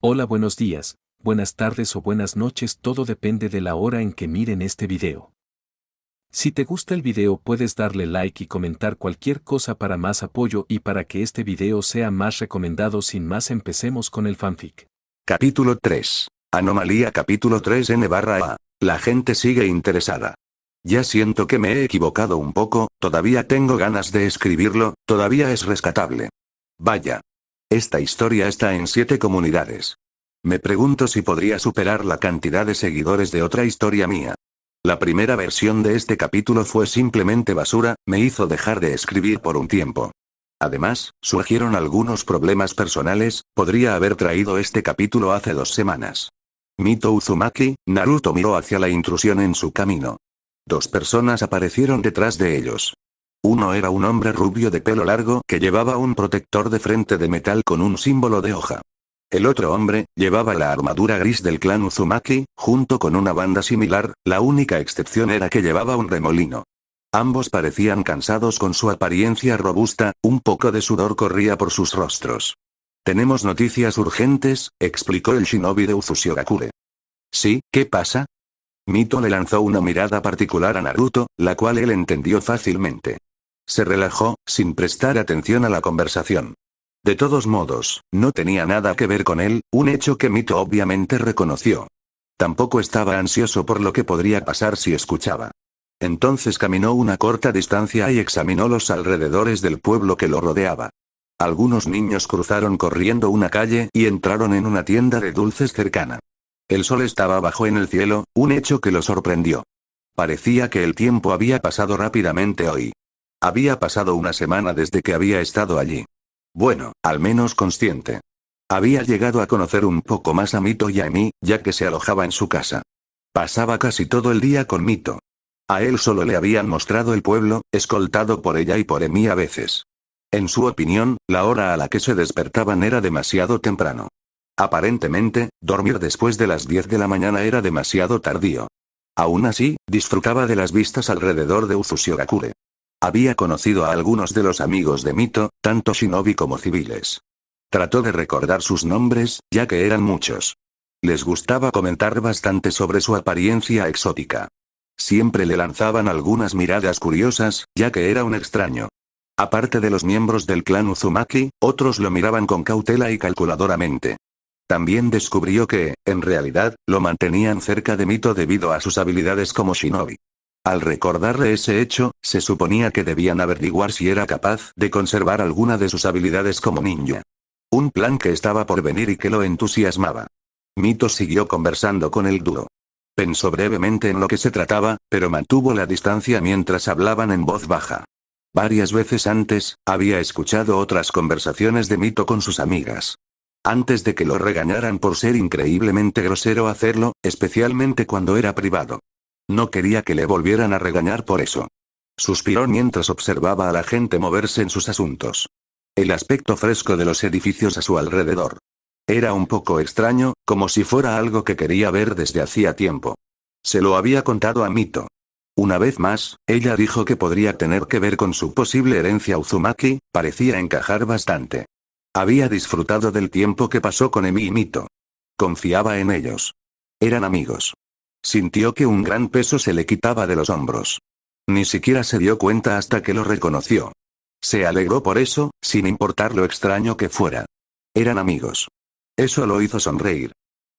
Hola, buenos días, buenas tardes o buenas noches, todo depende de la hora en que miren este video. Si te gusta el video puedes darle like y comentar cualquier cosa para más apoyo y para que este video sea más recomendado. Sin más, empecemos con el fanfic. Capítulo 3. Anomalía. Capítulo 3 N/A. La gente sigue interesada. Ya siento que me he equivocado un poco, todavía tengo ganas de escribirlo, todavía es rescatable. Vaya. Esta historia está en 7 comunidades. Me pregunto si podría superar la cantidad de seguidores de otra historia mía. La primera versión de este capítulo fue simplemente basura, me hizo dejar de escribir por un tiempo. Además, surgieron algunos problemas personales, podría haber traído este capítulo hace 2 semanas. Mito Uzumaki, Naruto miró hacia la intrusión en su camino. 2 personas aparecieron detrás de ellos. Uno era un hombre rubio de pelo largo que llevaba un protector de frente de metal con un símbolo de hoja. El otro hombre, llevaba la armadura gris del clan Uzumaki, junto con una banda similar, la única excepción era que llevaba un remolino. Ambos parecían cansados con su apariencia robusta, un poco de sudor corría por sus rostros. «Tenemos noticias urgentes», explicó el shinobi de Uzushigakure. «¿Sí? ¿Qué pasa?» Mito le lanzó una mirada particular a Naruto, la cual él entendió fácilmente. Se relajó, sin prestar atención a la conversación. De todos modos, no tenía nada que ver con él, un hecho que Mito obviamente reconoció. Tampoco estaba ansioso por lo que podría pasar si escuchaba. Entonces caminó una corta distancia y examinó los alrededores del pueblo que lo rodeaba. Algunos niños cruzaron corriendo una calle y entraron en una tienda de dulces cercana. El sol estaba bajo en el cielo, un hecho que lo sorprendió. Parecía que el tiempo había pasado rápidamente hoy. Había pasado una semana desde que había estado allí. Bueno, al menos consciente. Había llegado a conocer un poco más a Mito y a Emi, ya que se alojaba en su casa. Pasaba casi todo el día con Mito. A él solo le habían mostrado el pueblo, escoltado por ella y por Emi a veces. En su opinión, la hora a la que se despertaban era demasiado temprano. Aparentemente, dormir después de las 10 de la mañana era demasiado tardío. Aún así, disfrutaba de las vistas alrededor de Uzushigakure. Había conocido a algunos de los amigos de Mito, tanto shinobi como civiles. Trató de recordar sus nombres, ya que eran muchos. Les gustaba comentar bastante sobre su apariencia exótica. Siempre le lanzaban algunas miradas curiosas, ya que era un extraño. Aparte de los miembros del clan Uzumaki, otros lo miraban con cautela y calculadoramente. También descubrió que, en realidad, lo mantenían cerca de Mito debido a sus habilidades como shinobi. Al recordarle ese hecho, se suponía que debían averiguar si era capaz de conservar alguna de sus habilidades como ninja. Un plan que estaba por venir y que lo entusiasmaba. Mito siguió conversando con el dúo. Pensó brevemente en lo que se trataba, pero mantuvo la distancia mientras hablaban en voz baja. Varias veces antes, había escuchado otras conversaciones de Mito con sus amigas. Antes de que lo regañaran por ser increíblemente grosero hacerlo, especialmente cuando era privado. No quería que le volvieran a regañar por eso. Suspiró mientras observaba a la gente moverse en sus asuntos. El aspecto fresco de los edificios a su alrededor. Era un poco extraño, como si fuera algo que quería ver desde hacía tiempo. Se lo había contado a Mito. Una vez más, ella dijo que podría tener que ver con su posible herencia Uzumaki, parecía encajar bastante. Había disfrutado del tiempo que pasó con Emi y Mito. Confiaba en ellos. Eran amigos. Sintió que un gran peso se le quitaba de los hombros. Ni siquiera se dio cuenta hasta que lo reconoció. Se alegró por eso, sin importar lo extraño que fuera. Eran amigos. Eso lo hizo sonreír.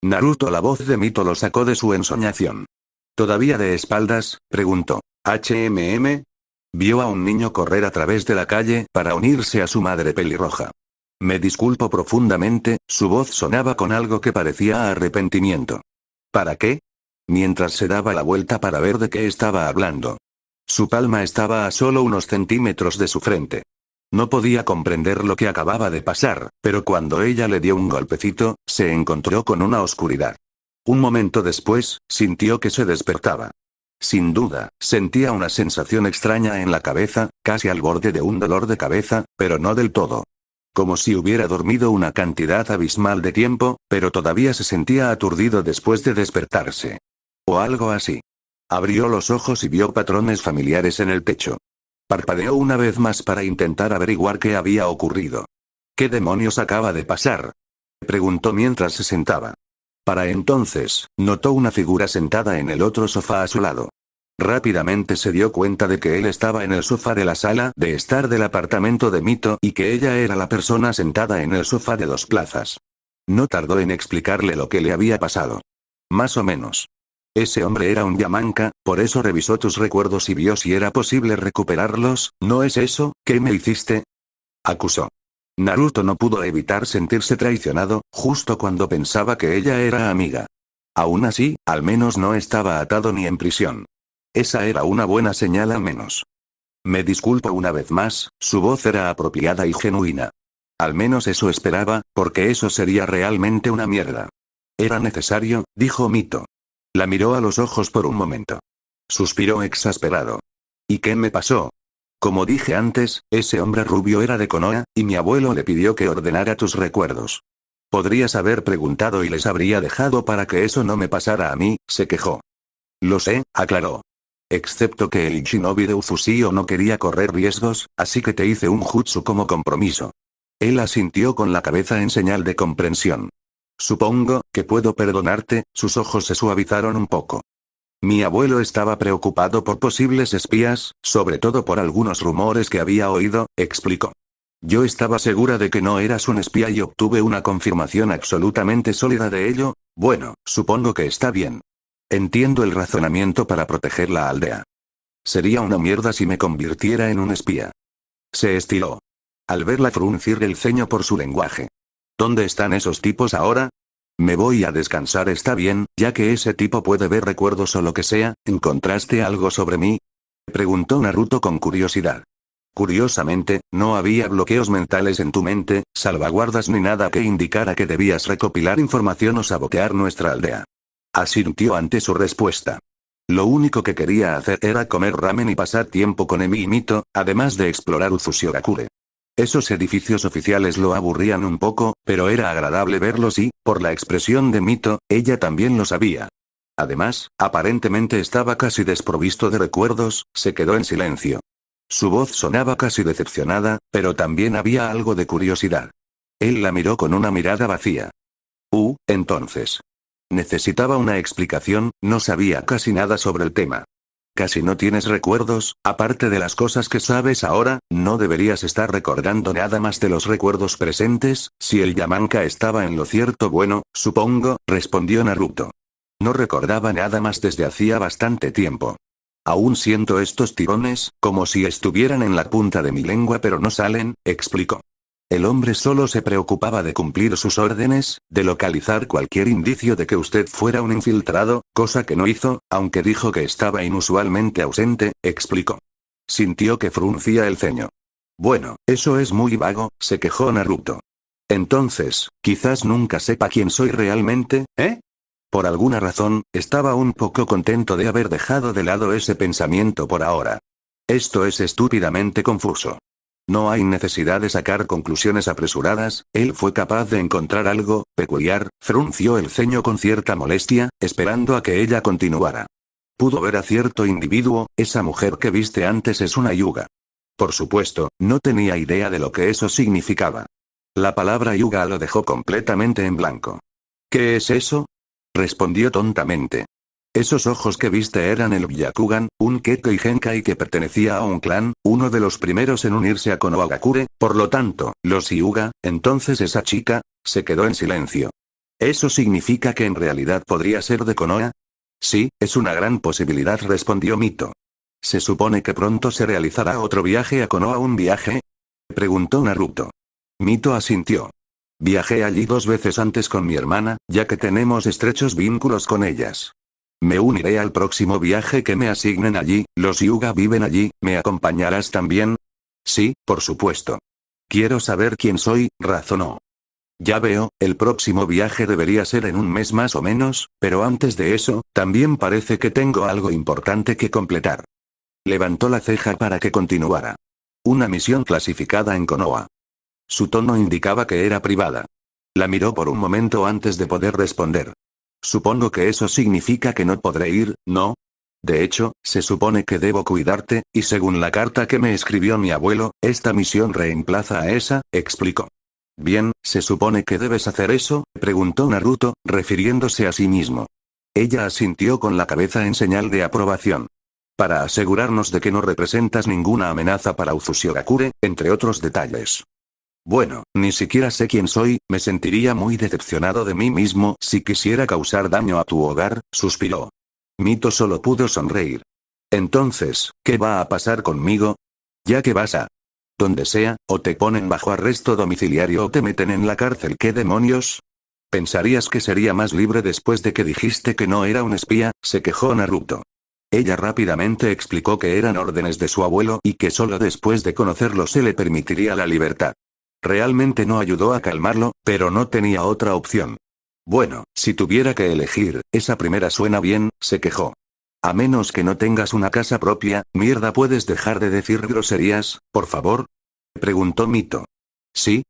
Naruto, la voz de Mito, lo sacó de su ensoñación. Todavía de espaldas, preguntó, ¿HMM? Vio a un niño correr a través de la calle para unirse a su madre pelirroja. Me disculpo profundamente, su voz sonaba con algo que parecía arrepentimiento. ¿Para qué? Mientras se daba la vuelta para ver de qué estaba hablando. Su palma estaba a solo unos centímetros de su frente. No podía comprender lo que acababa de pasar, pero cuando ella le dio un golpecito, se encontró con una oscuridad. Un momento después, sintió que se despertaba. Sin duda, sentía una sensación extraña en la cabeza, casi al borde de un dolor de cabeza, pero no del todo. Como si hubiera dormido una cantidad abismal de tiempo, pero todavía se sentía aturdido después de despertarse. O algo así. Abrió los ojos y vio patrones familiares en el techo. Parpadeó una vez más para intentar averiguar qué había ocurrido. ¿Qué demonios acaba de pasar? Preguntó mientras se sentaba. Para entonces, notó una figura sentada en el otro sofá a su lado. Rápidamente se dio cuenta de que él estaba en el sofá de la sala de estar del apartamento de Mito y que ella era la persona sentada en el sofá de 2 plazas. No tardó en explicarle lo que le había pasado. Más o menos. Ese hombre era un Yamanka, por eso revisó tus recuerdos y vio si era posible recuperarlos, ¿no es eso? ¿Qué me hiciste?, acusó. Naruto no pudo evitar sentirse traicionado, justo cuando pensaba que ella era amiga. Aún así, al menos no estaba atado ni en prisión. Esa era una buena señal al menos. Me disculpo una vez más, su voz era apropiada y genuina. Al menos eso esperaba, porque eso sería realmente una mierda. Era necesario, dijo Mito. La miró a los ojos por un momento. Suspiró exasperado. ¿Y qué me pasó? Como dije antes, ese hombre rubio era de Konoha, y mi abuelo le pidió que ordenara tus recuerdos. Podrías haber preguntado y les habría dejado para que eso no me pasara a mí, se quejó. Lo sé, aclaró. Excepto que el shinobi de Uzusio no quería correr riesgos, así que te hice un jutsu como compromiso. Él asintió con la cabeza en señal de comprensión. Supongo que puedo perdonarte, sus ojos se suavizaron un poco. Mi abuelo estaba preocupado por posibles espías, sobre todo por algunos rumores que había oído, explicó. Yo estaba segura de que no eras un espía y obtuve una confirmación absolutamente sólida de ello. Bueno, supongo que está bien. Entiendo el razonamiento para proteger la aldea. Sería una mierda si me convirtiera en un espía. Se estiró. Al verla fruncir el ceño por su lenguaje. ¿Dónde están esos tipos ahora? Me voy a descansar, está bien, ya que ese tipo puede ver recuerdos o lo que sea. ¿Encontraste algo sobre mí?, preguntó Naruto con curiosidad. Curiosamente, no había bloqueos mentales en tu mente, salvaguardas ni nada que indicara que debías recopilar información o sabotear nuestra aldea. Asintió ante su respuesta. Lo único que quería hacer era comer ramen y pasar tiempo con Emi y Mito, además de explorar Uzushigakure. Esos edificios oficiales lo aburrían un poco, pero era agradable verlos y, por la expresión de Mito, ella también lo sabía. Además, aparentemente estaba casi desprovisto de recuerdos, se quedó en silencio. Su voz sonaba casi decepcionada, pero también había algo de curiosidad. Él la miró con una mirada vacía. Entonces. Necesitaba una explicación, no sabía casi nada sobre el tema. Casi no tienes recuerdos, aparte de las cosas que sabes ahora, no deberías estar recordando nada más de los recuerdos presentes, si el Yamanka estaba en lo cierto. Bueno, supongo, respondió Naruto. No recordaba nada más desde hacía bastante tiempo. Aún siento estos tirones, como si estuvieran en la punta de mi lengua pero no salen, explicó. El hombre solo se preocupaba de cumplir sus órdenes, de localizar cualquier indicio de que usted fuera un infiltrado, cosa que no hizo, aunque dijo que estaba inusualmente ausente, explicó. Sintió que fruncía el ceño. Bueno, eso es muy vago, se quejó Naruto. Entonces, quizás nunca sepa quién soy realmente, ¿eh? Por alguna razón, estaba un poco contento de haber dejado de lado ese pensamiento por ahora. Esto es estúpidamente confuso. No hay necesidad de sacar conclusiones apresuradas, él fue capaz de encontrar algo peculiar, frunció el ceño con cierta molestia, esperando a que ella continuara. Pudo ver a cierto individuo, esa mujer que viste antes es una Hyuga. Por supuesto, no tenía idea de lo que eso significaba. La palabra Hyuga lo dejó completamente en blanco. ¿Qué es eso?, respondió tontamente. Esos ojos que viste eran el Byakugan, un Kekkei Genkai que pertenecía a un clan, uno de los primeros en unirse a Konohagakure, por lo tanto, los Hyuga. Entonces esa chica, se quedó en silencio. ¿Eso significa que en realidad podría ser de Konoha? Sí, es una gran posibilidad, respondió Mito. ¿Se supone que pronto se realizará otro viaje a Konoha? ¿Un viaje?, preguntó Naruto. Mito asintió. Viajé allí 2 veces antes con mi hermana, ya que tenemos estrechos vínculos con ellas. Me uniré al próximo viaje que me asignen allí, los Hyuga viven allí, ¿me acompañarás también? Sí, por supuesto. Quiero saber quién soy, razonó. Ya veo, el próximo viaje debería ser en un mes más o menos, pero antes de eso, también parece que tengo algo importante que completar. Levantó la ceja para que continuara. Una misión clasificada en Konoha. Su tono indicaba que era privada. La miró por un momento antes de poder responder. Supongo que eso significa que no podré ir, ¿no? De hecho, se supone que debo cuidarte, y según la carta que me escribió mi abuelo, esta misión reemplaza a esa, explicó. Bien, ¿se supone que debes hacer eso?, preguntó Naruto, refiriéndose a sí mismo. Ella asintió con la cabeza en señal de aprobación. Para asegurarnos de que no representas ninguna amenaza para Uzushiogakure, entre otros detalles. Bueno, ni siquiera sé quién soy, me sentiría muy decepcionado de mí mismo si quisiera causar daño a tu hogar, suspiró. Mito solo pudo sonreír. Entonces, ¿qué va a pasar conmigo? Ya que vas a donde sea, o te ponen bajo arresto domiciliario o te meten en la cárcel, ¿qué demonios? Pensarías que sería más libre después de que dijiste que no era un espía, se quejó Naruto. Ella rápidamente explicó que eran órdenes de su abuelo y que solo después de conocerlo se le permitiría la libertad. Realmente no ayudó a calmarlo, pero no tenía otra opción. Bueno, si tuviera que elegir, esa primera suena bien, se quejó. A menos que no tengas una casa propia, mierda, ¿puedes dejar de decir groserías, por favor? Preguntó Mito. Sí,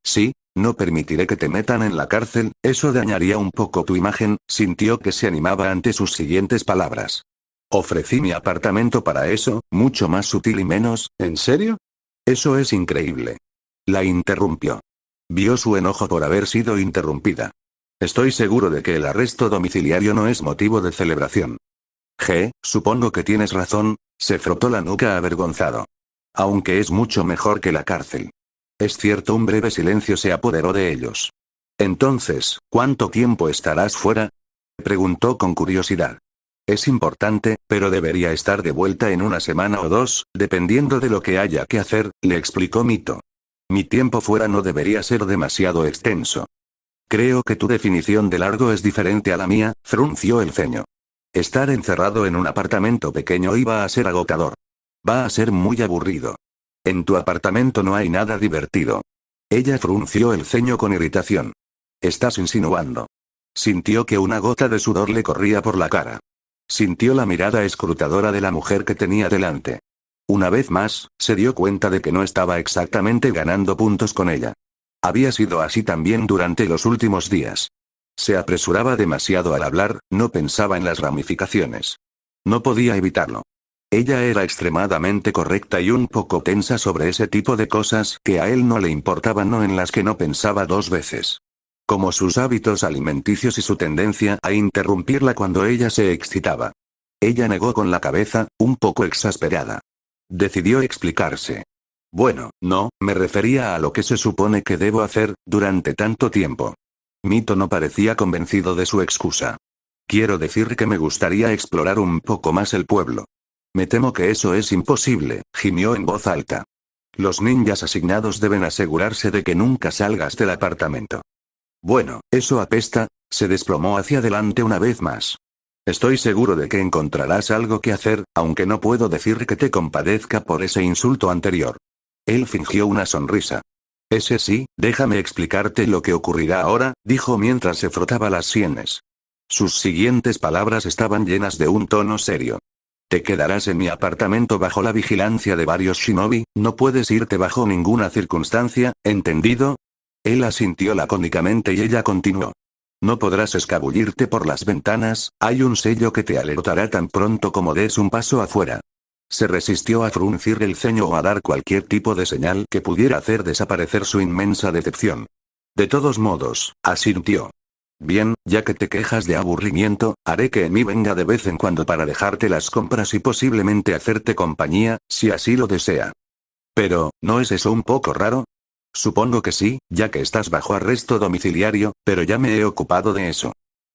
no permitiré que te metan en la cárcel, eso dañaría un poco tu imagen, sintió que se animaba ante sus siguientes palabras. Ofrecí mi apartamento para eso, mucho más sutil y menos, ¿en serio? Eso es increíble. La interrumpió. Vio su enojo por haber sido interrumpida. Estoy seguro de que el arresto domiciliario no es motivo de celebración. Supongo que tienes razón, se frotó la nuca avergonzado. Aunque es mucho mejor que la cárcel. Es cierto, un breve silencio se apoderó de ellos. Entonces, ¿cuánto tiempo estarás fuera? Preguntó con curiosidad. Es importante, pero debería estar de vuelta en una semana o dos, dependiendo de lo que haya que hacer, le explicó Mito. Mi tiempo fuera no debería ser demasiado extenso. Creo que tu definición de largo es diferente a la mía, frunció el ceño. Estar encerrado en un apartamento pequeño iba a ser agotador. Va a ser muy aburrido. En tu apartamento no hay nada divertido. Ella frunció el ceño con irritación. Estás insinuando. Sintió que una gota de sudor le corría por la cara. Sintió la mirada escrutadora de la mujer que tenía delante. Una vez más, se dio cuenta de que no estaba exactamente ganando puntos con ella. Había sido así también durante los últimos días. Se apresuraba demasiado al hablar, no pensaba en las ramificaciones. No podía evitarlo. Ella era extremadamente correcta y un poco tensa sobre ese tipo de cosas que a él no le importaban o en las que no pensaba dos veces. Como sus hábitos alimenticios y su tendencia a interrumpirla cuando ella se excitaba. Ella negó con la cabeza, un poco exasperada. Decidió explicarse. Bueno, no, me refería a lo que se supone que debo hacer, durante tanto tiempo. Mito no parecía convencido de su excusa. Quiero decir que me gustaría explorar un poco más el pueblo. Me temo que eso es imposible, gimió en voz alta. Los ninjas asignados deben asegurarse de que nunca salgas del apartamento. Bueno, eso apesta, se desplomó hacia adelante una vez más. Estoy seguro de que encontrarás algo que hacer, aunque no puedo decir que te compadezca por ese insulto anterior. Él fingió una sonrisa. Ese sí, déjame explicarte lo que ocurrirá ahora, dijo mientras se frotaba las sienes. Sus siguientes palabras estaban llenas de un tono serio. Te quedarás en mi apartamento bajo la vigilancia de varios shinobi, no puedes irte bajo ninguna circunstancia, ¿entendido? Él asintió lacónicamente y ella continuó. No podrás escabullirte por las ventanas, hay un sello que te alertará tan pronto como des un paso afuera. Se resistió a fruncir el ceño o a dar cualquier tipo de señal que pudiera hacer desaparecer su inmensa decepción. De todos modos, asintió. Bien, ya que te quejas de aburrimiento, haré que Emi venga de vez en cuando para dejarte las compras y posiblemente hacerte compañía, si así lo desea. Pero, ¿no es eso un poco raro? Supongo que sí, ya que estás bajo arresto domiciliario, pero ya me he ocupado de eso.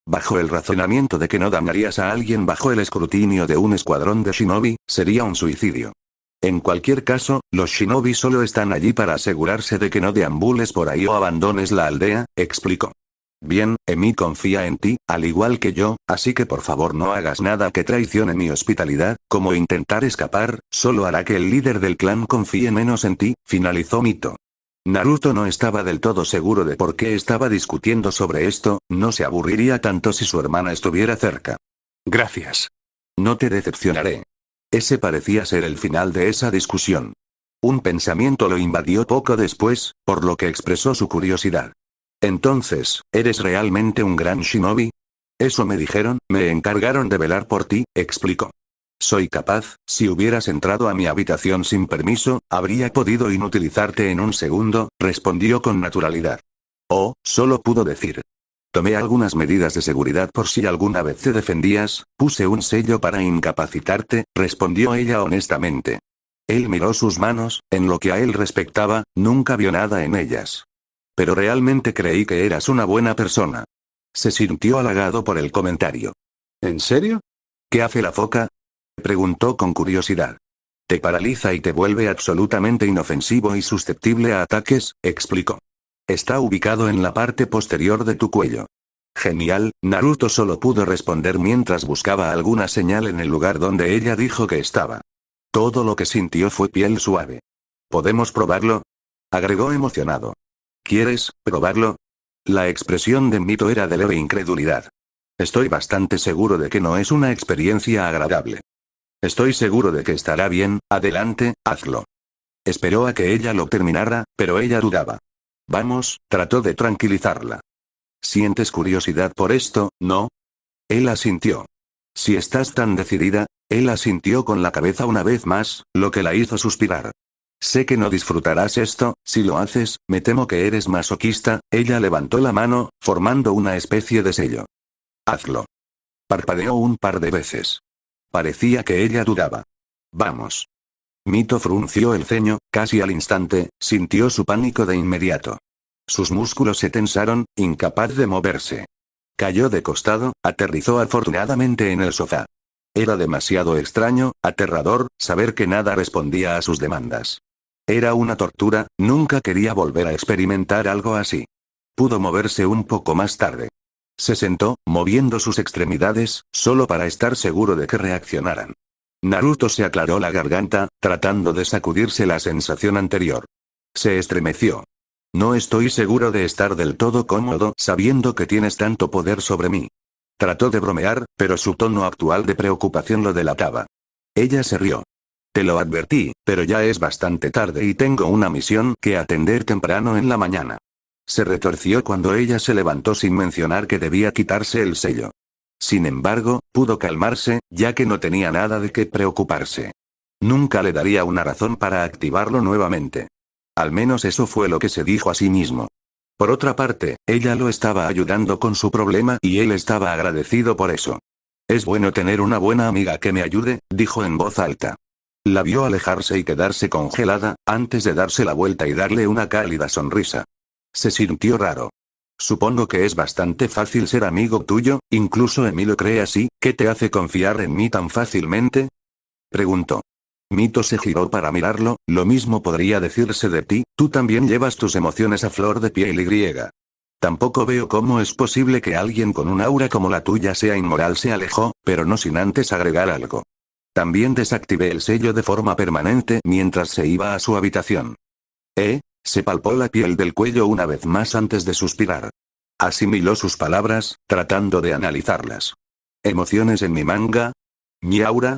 Bajo el razonamiento de que no dañarías a alguien bajo el escrutinio de un escuadrón de shinobi, sería un suicidio. En cualquier caso, los shinobi solo están allí para asegurarse de que no deambules por ahí o abandones la aldea, explicó. Bien, Emi confía en ti, al igual que yo, así que por favor no hagas nada que traicione mi hospitalidad, como intentar escapar, solo hará que el líder del clan confíe menos en ti, finalizó Mito. Naruto no estaba del todo seguro de por qué estaba discutiendo sobre esto, no se aburriría tanto si su hermana estuviera cerca. Gracias. No te decepcionaré. Ese parecía ser el final de esa discusión. Un pensamiento lo invadió poco después, por lo que expresó su curiosidad. Entonces, ¿eres realmente un gran shinobi? Eso me dijeron, me encargaron de velar por ti, explicó. Soy capaz, si hubieras entrado a mi habitación sin permiso, habría podido inutilizarte en un segundo, respondió con naturalidad. Oh, solo pudo decir. Tomé algunas medidas de seguridad por si alguna vez te defendías, puse un sello para incapacitarte, respondió ella honestamente. Él miró sus manos, en lo que a él respectaba, nunca vio nada en ellas. Pero realmente creí que eras una buena persona. Se sintió halagado por el comentario. ¿En serio? ¿Qué hace la foca? Preguntó con curiosidad. Te paraliza y te vuelve absolutamente inofensivo y susceptible a ataques, explicó. Está ubicado en la parte posterior de tu cuello. Genial, Naruto solo pudo responder mientras buscaba alguna señal en el lugar donde ella dijo que estaba. Todo lo que sintió fue piel suave. ¿Podemos probarlo? Agregó emocionado. ¿Quieres probarlo? La expresión de Mito era de leve incredulidad. Estoy bastante seguro de que no es una experiencia agradable. Estoy seguro de que estará bien, adelante, hazlo. Esperó a que ella lo terminara, pero ella dudaba. Vamos, trató de tranquilizarla. ¿Sientes curiosidad por esto, no? Él asintió. Si estás tan decidida, él asintió con la cabeza una vez más, lo que la hizo suspirar. Sé que no disfrutarás esto, si lo haces, me temo que eres masoquista, ella levantó la mano, formando una especie de sello. Hazlo. Parpadeó un par de veces. Parecía que ella dudaba. Vamos. Mito frunció el ceño, casi al instante, sintió su pánico de inmediato. Sus músculos se tensaron, incapaz de moverse. Cayó de costado, aterrizó afortunadamente en el sofá. Era demasiado extraño, aterrador, saber que nada respondía a sus demandas. Era una tortura, nunca quería volver a experimentar algo así. Pudo moverse un poco más tarde. Se sentó, moviendo sus extremidades, solo para estar seguro de que reaccionaran. Naruto se aclaró la garganta, tratando de sacudirse la sensación anterior. Se estremeció. No estoy seguro de estar del todo cómodo sabiendo que tienes tanto poder sobre mí. Trató de bromear, pero su tono actual de preocupación lo delataba. Ella se rió. Te lo advertí, pero ya es bastante tarde y tengo una misión que atender temprano en la mañana. Se retorció cuando ella se levantó sin mencionar que debía quitarse el sello. Sin embargo, pudo calmarse, ya que no tenía nada de qué preocuparse. Nunca le daría una razón para activarlo nuevamente. Al menos eso fue lo que se dijo a sí mismo. Por otra parte, ella lo estaba ayudando con su problema y él estaba agradecido por eso. Es bueno tener una buena amiga que me ayude, dijo en voz alta. La vio alejarse y quedarse congelada, antes de darse la vuelta y darle una cálida sonrisa. Se sintió raro. Supongo que es bastante fácil ser amigo tuyo, incluso Emi lo cree así, ¿qué te hace confiar en mí tan fácilmente? Preguntó. Mito se giró para mirarlo, lo mismo podría decirse de ti, tú también llevas tus emociones a flor de piel y. Tampoco veo cómo es posible que alguien con un aura como la tuya sea inmoral. Se alejó, pero no sin antes agregar algo. También desactivé el sello de forma permanente mientras se iba a su habitación. Se palpó la piel del cuello una vez más antes de suspirar. Asimiló sus palabras, tratando de analizarlas. ¿Emociones en mi manga? ¿Mi aura?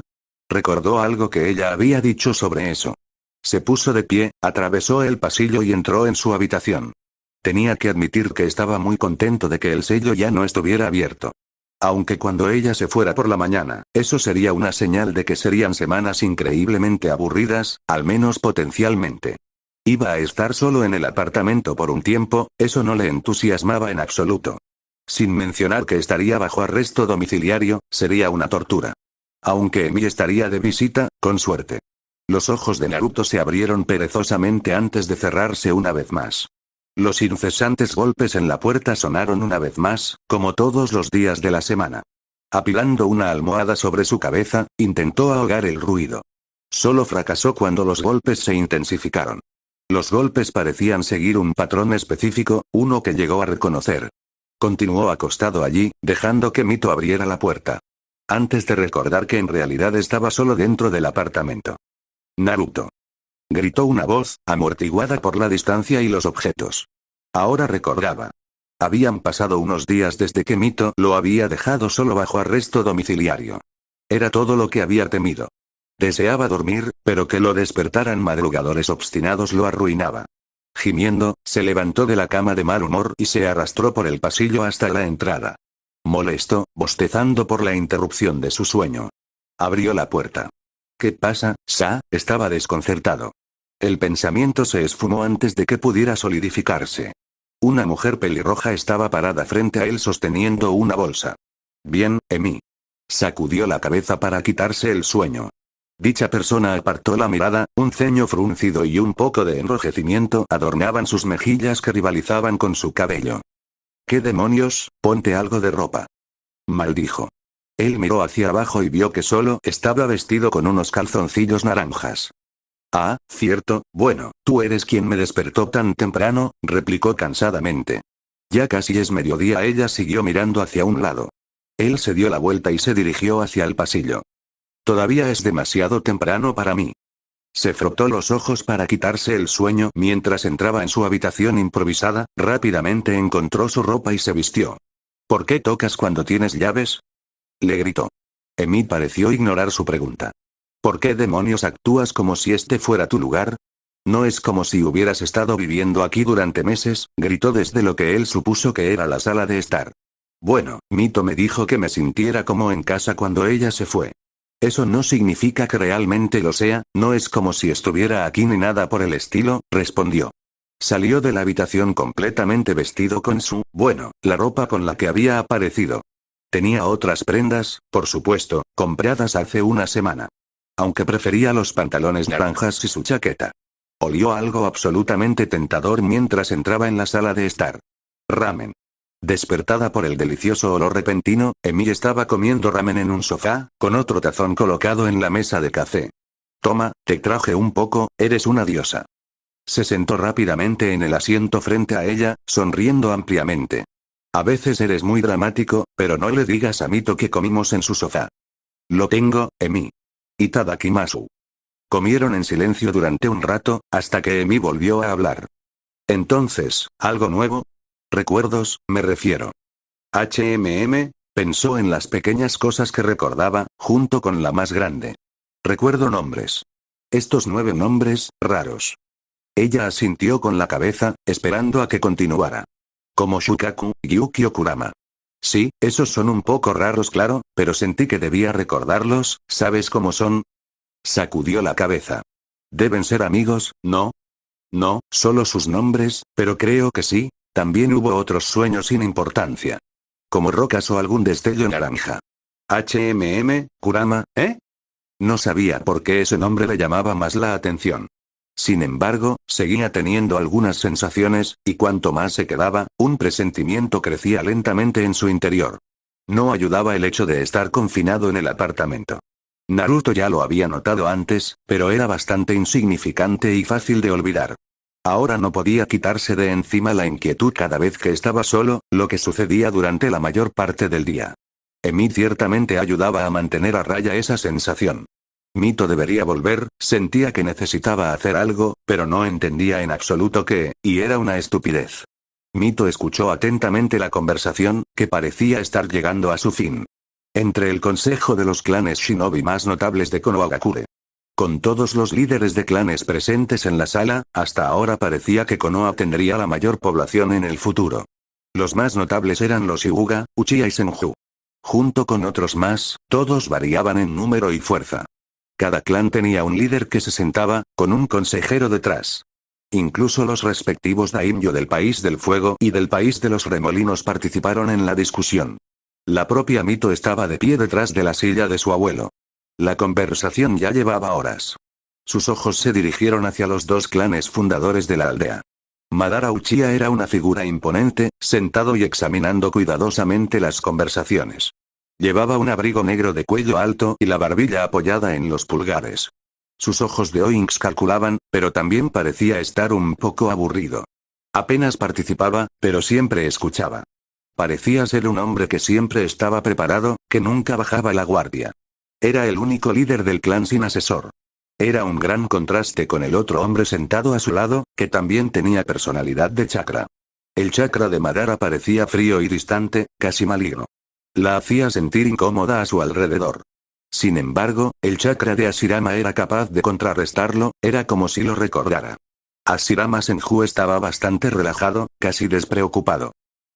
Recordó algo que ella había dicho sobre eso. Se puso de pie, atravesó el pasillo y entró en su habitación. Tenía que admitir que estaba muy contento de que el sello ya no estuviera abierto. Aunque cuando ella se fuera por la mañana, eso sería una señal de que serían semanas increíblemente aburridas, al menos potencialmente. Iba a estar solo en el apartamento por un tiempo, eso no le entusiasmaba en absoluto. Sin mencionar que estaría bajo arresto domiciliario, sería una tortura. Aunque Emi estaría de visita, con suerte. Los ojos de Naruto se abrieron perezosamente antes de cerrarse una vez más. Los incesantes golpes en la puerta sonaron una vez más, como todos los días de la semana. Apilando una almohada sobre su cabeza, intentó ahogar el ruido. Solo fracasó cuando los golpes se intensificaron. Los golpes parecían seguir un patrón específico, uno que llegó a reconocer. Continuó acostado allí, dejando que Mito abriera la puerta. Antes de recordar que en realidad estaba solo dentro del apartamento. Naruto. Gritó una voz, amortiguada por la distancia y los objetos. Ahora recordaba. Habían pasado unos días desde que Mito lo había dejado solo bajo arresto domiciliario. Era todo lo que había temido. Deseaba dormir, pero que lo despertaran madrugadores obstinados lo arruinaba. Gimiendo, se levantó de la cama de mal humor y se arrastró por el pasillo hasta la entrada. Molesto, bostezando por la interrupción de su sueño. Abrió la puerta. ¿Qué pasa, Sa? Estaba desconcertado. El pensamiento se esfumó antes de que pudiera solidificarse. Una mujer pelirroja estaba parada frente a él sosteniendo una bolsa. Bien, Emi. Sacudió la cabeza para quitarse el sueño. Dicha persona apartó la mirada, un ceño fruncido y un poco de enrojecimiento adornaban sus mejillas que rivalizaban con su cabello. ¿Qué demonios? Ponte algo de ropa. Maldijo. Él miró hacia abajo y vio que solo estaba vestido con unos calzoncillos naranjas. Ah, cierto, bueno, tú eres quien me despertó tan temprano, replicó cansadamente. Ya casi es mediodía. Ella siguió mirando hacia un lado. Él se dio la vuelta y se dirigió hacia el pasillo. Todavía es demasiado temprano para mí. Se frotó los ojos para quitarse el sueño mientras entraba en su habitación improvisada, rápidamente encontró su ropa y se vistió. ¿Por qué tocas cuando tienes llaves? Le gritó. Emi pareció ignorar su pregunta. ¿Por qué demonios actúas como si este fuera tu lugar? No es como si hubieras estado viviendo aquí durante meses, gritó desde lo que él supuso que era la sala de estar. Bueno, Mito me dijo que me sintiera como en casa cuando ella se fue. Eso no significa que realmente lo sea, no es como si estuviera aquí ni nada por el estilo, respondió. Salió de la habitación completamente vestido con la ropa con la que había aparecido. Tenía otras prendas, por supuesto, compradas hace una semana. Aunque prefería los pantalones naranjas y su chaqueta. Olió algo absolutamente tentador mientras entraba en la sala de estar. Ramen. Despertada por el delicioso olor repentino, Emi estaba comiendo ramen en un sofá, con otro tazón colocado en la mesa de café. Toma, te traje un poco, eres una diosa. Se sentó rápidamente en el asiento frente a ella, sonriendo ampliamente. A veces eres muy dramático, pero no le digas a Mito que comimos en su sofá. Lo tengo, Emi. Itadakimasu. Comieron en silencio durante un rato, hasta que Emi volvió a hablar. Entonces, ¿algo nuevo? Recuerdos, me refiero. Pensó en las pequeñas cosas que recordaba, junto con la más grande. Recuerdo nombres. Estos 9 nombres, raros. Ella asintió con la cabeza, esperando a que continuara. Como Shukaku, Gyuki o Kurama. Sí, esos son un poco raros, claro, pero sentí que debía recordarlos, ¿sabes cómo son? Sacudió la cabeza. Deben ser amigos, ¿no? No, solo sus nombres, pero creo que sí, también hubo otros sueños sin importancia. Como rocas o algún destello naranja. Kurama, ¿eh? No sabía por qué ese nombre le llamaba más la atención. Sin embargo, seguía teniendo algunas sensaciones, y cuanto más se quedaba, un presentimiento crecía lentamente en su interior. No ayudaba el hecho de estar confinado en el apartamento. Naruto ya lo había notado antes, pero era bastante insignificante y fácil de olvidar. Ahora no podía quitarse de encima la inquietud cada vez que estaba solo, lo que sucedía durante la mayor parte del día. Emi ciertamente ayudaba a mantener a raya esa sensación. Mito debería volver, sentía que necesitaba hacer algo, pero no entendía en absoluto qué, y era una estupidez. Mito escuchó atentamente la conversación, que parecía estar llegando a su fin. Entre el consejo de los clanes shinobi más notables de Konohagakure. Con todos los líderes de clanes presentes en la sala, hasta ahora parecía que Konoha tendría la mayor población en el futuro. Los más notables eran los Hyuga, Uchiha y Senju. Junto con otros más, todos variaban en número y fuerza. Cada clan tenía un líder que se sentaba, con un consejero detrás. Incluso los respectivos daimyo del País del Fuego y del País de los Remolinos participaron en la discusión. La propia Mito estaba de pie detrás de la silla de su abuelo. La conversación ya llevaba horas. Sus ojos se dirigieron hacia los 2 clanes fundadores de la aldea. Madara Uchiha era una figura imponente, sentado y examinando cuidadosamente las conversaciones. Llevaba un abrigo negro de cuello alto y la barbilla apoyada en los pulgares. Sus ojos de Oinks calculaban, pero también parecía estar un poco aburrido. Apenas participaba, pero siempre escuchaba. Parecía ser un hombre que siempre estaba preparado, que nunca bajaba la guardia. Era el único líder del clan sin asesor. Era un gran contraste con el otro hombre sentado a su lado, que también tenía personalidad de chakra. El chakra de Madara parecía frío y distante, casi maligno. La hacía sentir incómoda a su alrededor. Sin embargo, el chakra de Hashirama era capaz de contrarrestarlo, era como si lo recordara. Hashirama Senju estaba bastante relajado, casi despreocupado.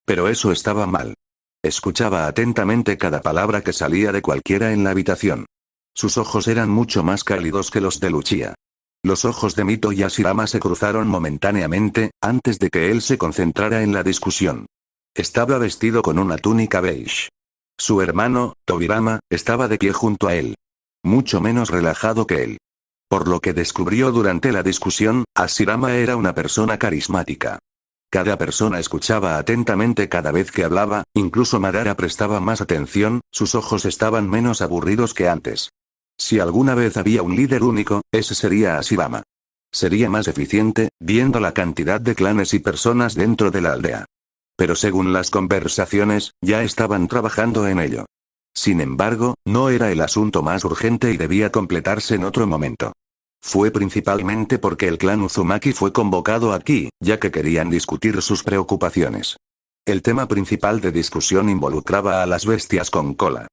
Pero eso estaba mal. Escuchaba atentamente cada palabra que salía de cualquiera en la habitación. Sus ojos eran mucho más cálidos que los de Uchiha. Los ojos de Mito y Hashirama se cruzaron momentáneamente, antes de que él se concentrara en la discusión. Estaba vestido con una túnica beige. Su hermano, Tobirama, estaba de pie junto a él. Mucho menos relajado que él. Por lo que descubrió durante la discusión, Hashirama era una persona carismática. Cada persona escuchaba atentamente cada vez que hablaba, incluso Madara prestaba más atención, sus ojos estaban menos aburridos que antes. Si alguna vez había un líder único, ese sería Hashirama. Sería más eficiente, viendo la cantidad de clanes y personas dentro de la aldea. Pero según las conversaciones, ya estaban trabajando en ello. Sin embargo, no era el asunto más urgente y debía completarse en otro momento. Fue principalmente porque el clan Uzumaki fue convocado aquí, ya que querían discutir sus preocupaciones. El tema principal de discusión involucraba a las bestias con cola.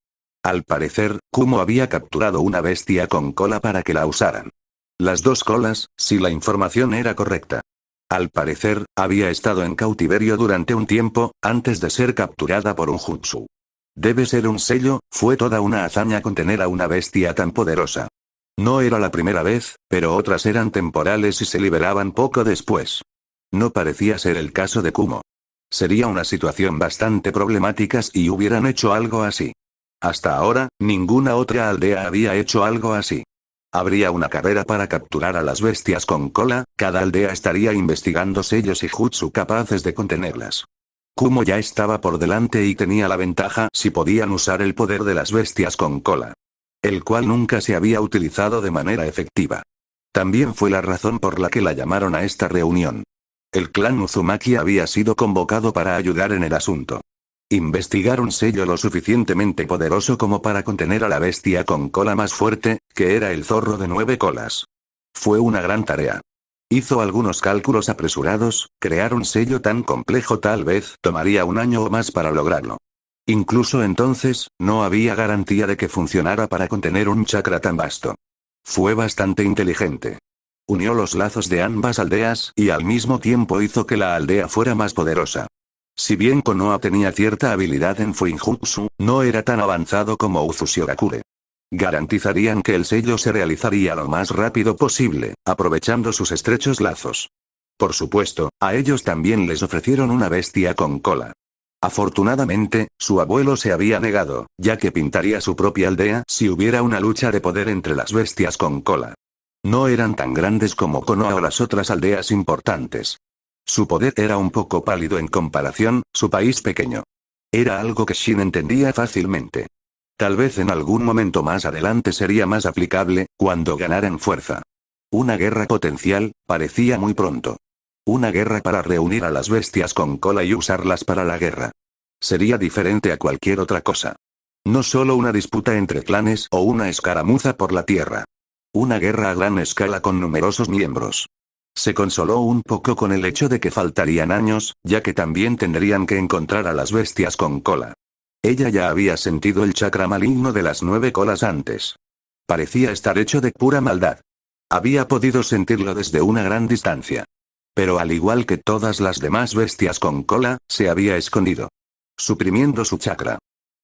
Al parecer, Kumo había capturado una bestia con cola para que la usaran. Las dos colas, si la información era correcta. Al parecer, había estado en cautiverio durante un tiempo, antes de ser capturada por un jutsu. Debe ser un sello, fue toda una hazaña contener a una bestia tan poderosa. No era la primera vez, pero otras eran temporales y se liberaban poco después. No parecía ser el caso de Kumo. Sería una situación bastante problemática si hubieran hecho algo así. Hasta ahora, ninguna otra aldea había hecho algo así. Habría una carrera para capturar a las bestias con cola, cada aldea estaría investigando sellos y jutsu capaces de contenerlas. Kumo ya estaba por delante y tenía la ventaja si podían usar el poder de las bestias con cola. El cual nunca se había utilizado de manera efectiva. También fue la razón por la que la llamaron a esta reunión. El clan Uzumaki había sido convocado para ayudar en el asunto. Investigar un sello lo suficientemente poderoso como para contener a la bestia con cola más fuerte, que era el zorro de 9 colas. Fue una gran tarea. Hizo algunos cálculos apresurados, crear un sello tan complejo tal vez tomaría un año o más para lograrlo. Incluso entonces, no había garantía de que funcionara para contener un chakra tan vasto. Fue bastante inteligente. Unió los lazos de ambas aldeas y al mismo tiempo hizo que la aldea fuera más poderosa. Si bien Konoha tenía cierta habilidad en Fuinjutsu, no era tan avanzado como Uzushiogakure. Garantizarían que el sello se realizaría lo más rápido posible, aprovechando sus estrechos lazos. Por supuesto, a ellos también les ofrecieron una bestia con cola. Afortunadamente, su abuelo se había negado, ya que pintaría su propia aldea si hubiera una lucha de poder entre las bestias con cola. No eran tan grandes como Konoha o las otras aldeas importantes. Su poder era un poco pálido en comparación, su país pequeño. Era algo que Shin entendía fácilmente. Tal vez en algún momento más adelante sería más aplicable, cuando ganaran fuerza. Una guerra potencial, parecía muy pronto. Una guerra para reunir a las bestias con cola y usarlas para la guerra. Sería diferente a cualquier otra cosa. No solo una disputa entre clanes o una escaramuza por la tierra. Una guerra a gran escala con numerosos miembros. Se consoló un poco con el hecho de que faltarían años, ya que también tendrían que encontrar a las bestias con cola. Ella ya había sentido el chakra maligno de las 9 colas antes. Parecía estar hecho de pura maldad. Había podido sentirlo desde una gran distancia. Pero al igual que todas las demás bestias con cola, se había escondido. Suprimiendo su chakra.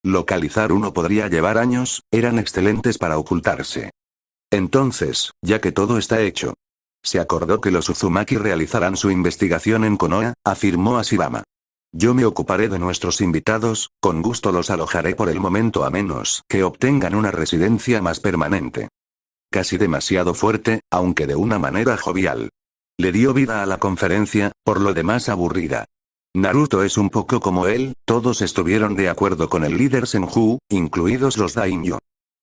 Localizar uno podría llevar años, eran excelentes para ocultarse. Entonces, ya que todo está hecho. Se acordó que los Uzumaki realizarán su investigación en Konoha, afirmó Hashirama. Yo me ocuparé de nuestros invitados, con gusto los alojaré por el momento a menos que obtengan una residencia más permanente. Casi demasiado fuerte, aunque de una manera jovial. Le dio vida a la conferencia, por lo demás aburrida. Naruto es un poco como él, todos estuvieron de acuerdo con el líder Senju, incluidos los daimyo.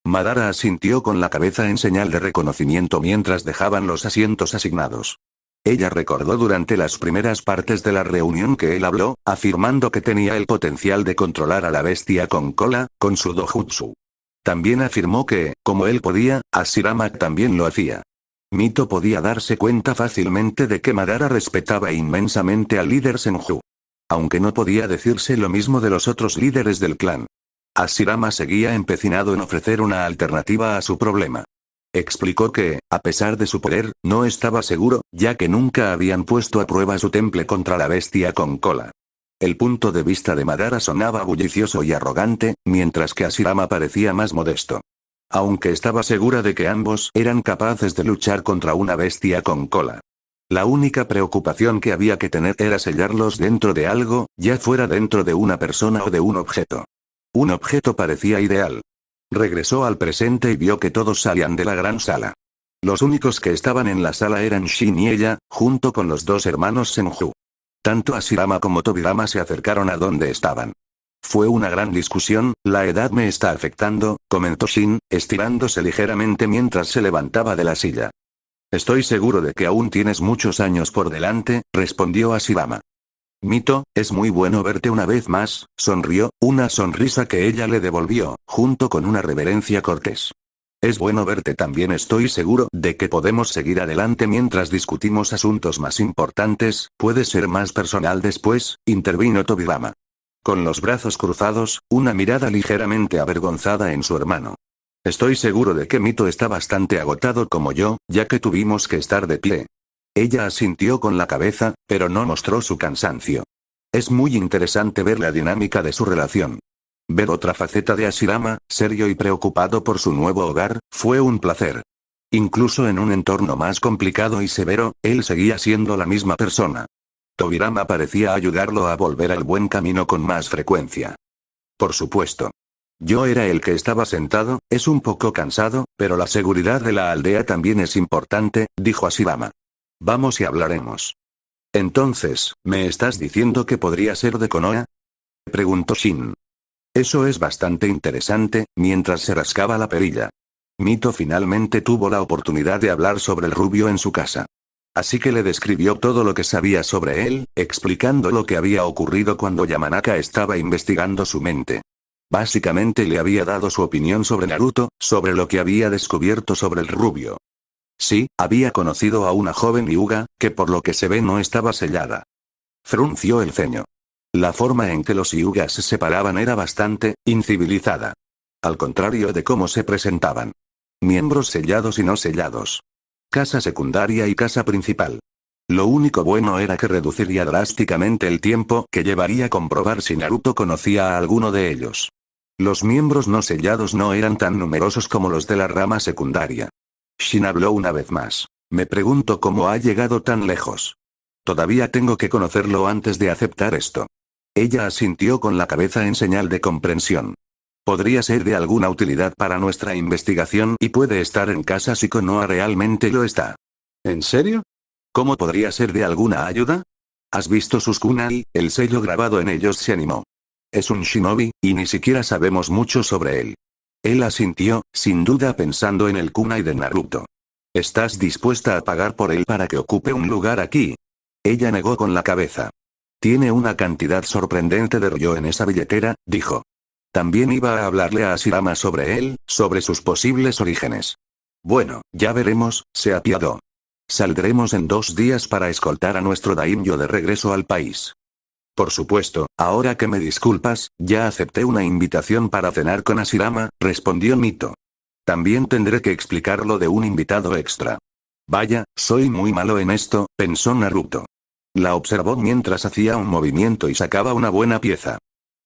Madara asintió con la cabeza en señal de reconocimiento mientras dejaban los asientos asignados. Ella recordó durante las primeras partes de la reunión que él habló, afirmando que tenía el potencial de controlar a la bestia con cola, con su dojutsu. También afirmó que, como él podía, Hashirama también lo hacía. Mito podía darse cuenta fácilmente de que Madara respetaba inmensamente al líder Senju. Aunque no podía decirse lo mismo de los otros líderes del clan. Hashirama seguía empecinado en ofrecer una alternativa a su problema. Explicó que, a pesar de su poder, no estaba seguro, ya que nunca habían puesto a prueba su temple contra la bestia con cola. El punto de vista de Madara sonaba bullicioso y arrogante, mientras que Hashirama parecía más modesto. Aunque estaba segura de que ambos eran capaces de luchar contra una bestia con cola. La única preocupación que había que tener era sellarlos dentro de algo, ya fuera dentro de una persona o de un objeto. Un objeto parecía ideal. Regresó al presente y vio que todos salían de la gran sala. Los únicos que estaban en la sala eran Shin y ella, junto con los dos hermanos Senju. Tanto Hashirama como Tobirama se acercaron a donde estaban. Fue una gran discusión. La edad me está afectando, comentó Shin, estirándose ligeramente mientras se levantaba de la silla. Estoy seguro de que aún tienes muchos años por delante, respondió Hashirama. Mito, es muy bueno verte una vez más, sonrió, una sonrisa que ella le devolvió, junto con una reverencia cortés. Es bueno verte también. Estoy seguro de que podemos seguir adelante mientras discutimos asuntos más importantes, puede ser más personal después, intervino Tobirama. Con los brazos cruzados, una mirada ligeramente avergonzada en su hermano. Estoy seguro de que Mito está bastante agotado como yo, ya que tuvimos que estar de pie. Ella asintió con la cabeza, pero no mostró su cansancio. Es muy interesante ver la dinámica de su relación. Ver otra faceta de Hashirama, serio y preocupado por su nuevo hogar, fue un placer. Incluso en un entorno más complicado y severo, él seguía siendo la misma persona. Tobirama parecía ayudarlo a volver al buen camino con más frecuencia. Por supuesto. Yo era el que estaba sentado, es un poco cansado, pero la seguridad de la aldea también es importante, dijo Hashirama. Vamos y hablaremos. Entonces, ¿me estás diciendo que podría ser de Konoha? Preguntó Shin. Eso es bastante interesante, mientras se rascaba la perilla. Mito finalmente tuvo la oportunidad de hablar sobre el rubio en su casa. Así que le describió todo lo que sabía sobre él, explicando lo que había ocurrido cuando Yamanaka estaba investigando su mente. Básicamente le había dado su opinión sobre Naruto, sobre lo que había descubierto sobre el rubio. Sí, había conocido a una joven Hyuga, que por lo que se ve no estaba sellada. Frunció el ceño. La forma en que los Hyugas se separaban era bastante incivilizada. Al contrario de cómo se presentaban. Miembros sellados y no sellados. Casa secundaria y casa principal. Lo único bueno era que reduciría drásticamente el tiempo que llevaría comprobar si Naruto conocía a alguno de ellos. Los miembros no sellados no eran tan numerosos como los de la rama secundaria. Shin habló una vez más. Me pregunto cómo ha llegado tan lejos. Todavía tengo que conocerlo antes de aceptar esto. Ella asintió con la cabeza en señal de comprensión. Podría ser de alguna utilidad para nuestra investigación y puede estar en casa si Konoha realmente lo está. ¿En serio? ¿Cómo podría ser de alguna ayuda? ¿Has visto sus kunai? El sello grabado en ellos se animó. Es un shinobi, y ni siquiera sabemos mucho sobre él. Él asintió, sin duda pensando en el kunai de Naruto. ¿Estás dispuesta a pagar por él para que ocupe un lugar aquí? Ella negó con la cabeza. Tiene una cantidad sorprendente de rollo en esa billetera, dijo. También iba a hablarle a Hashirama sobre él, sobre sus posibles orígenes. Bueno, ya veremos, se apiadó. Saldremos en 2 días para escoltar a nuestro daimyo de regreso al país. Por supuesto, ahora que me disculpas, ya acepté una invitación para cenar con Hashirama, respondió Mito. También tendré que explicar lo de un invitado extra. Vaya, soy muy malo en esto, pensó Naruto. La observó mientras hacía un movimiento y sacaba una buena pieza.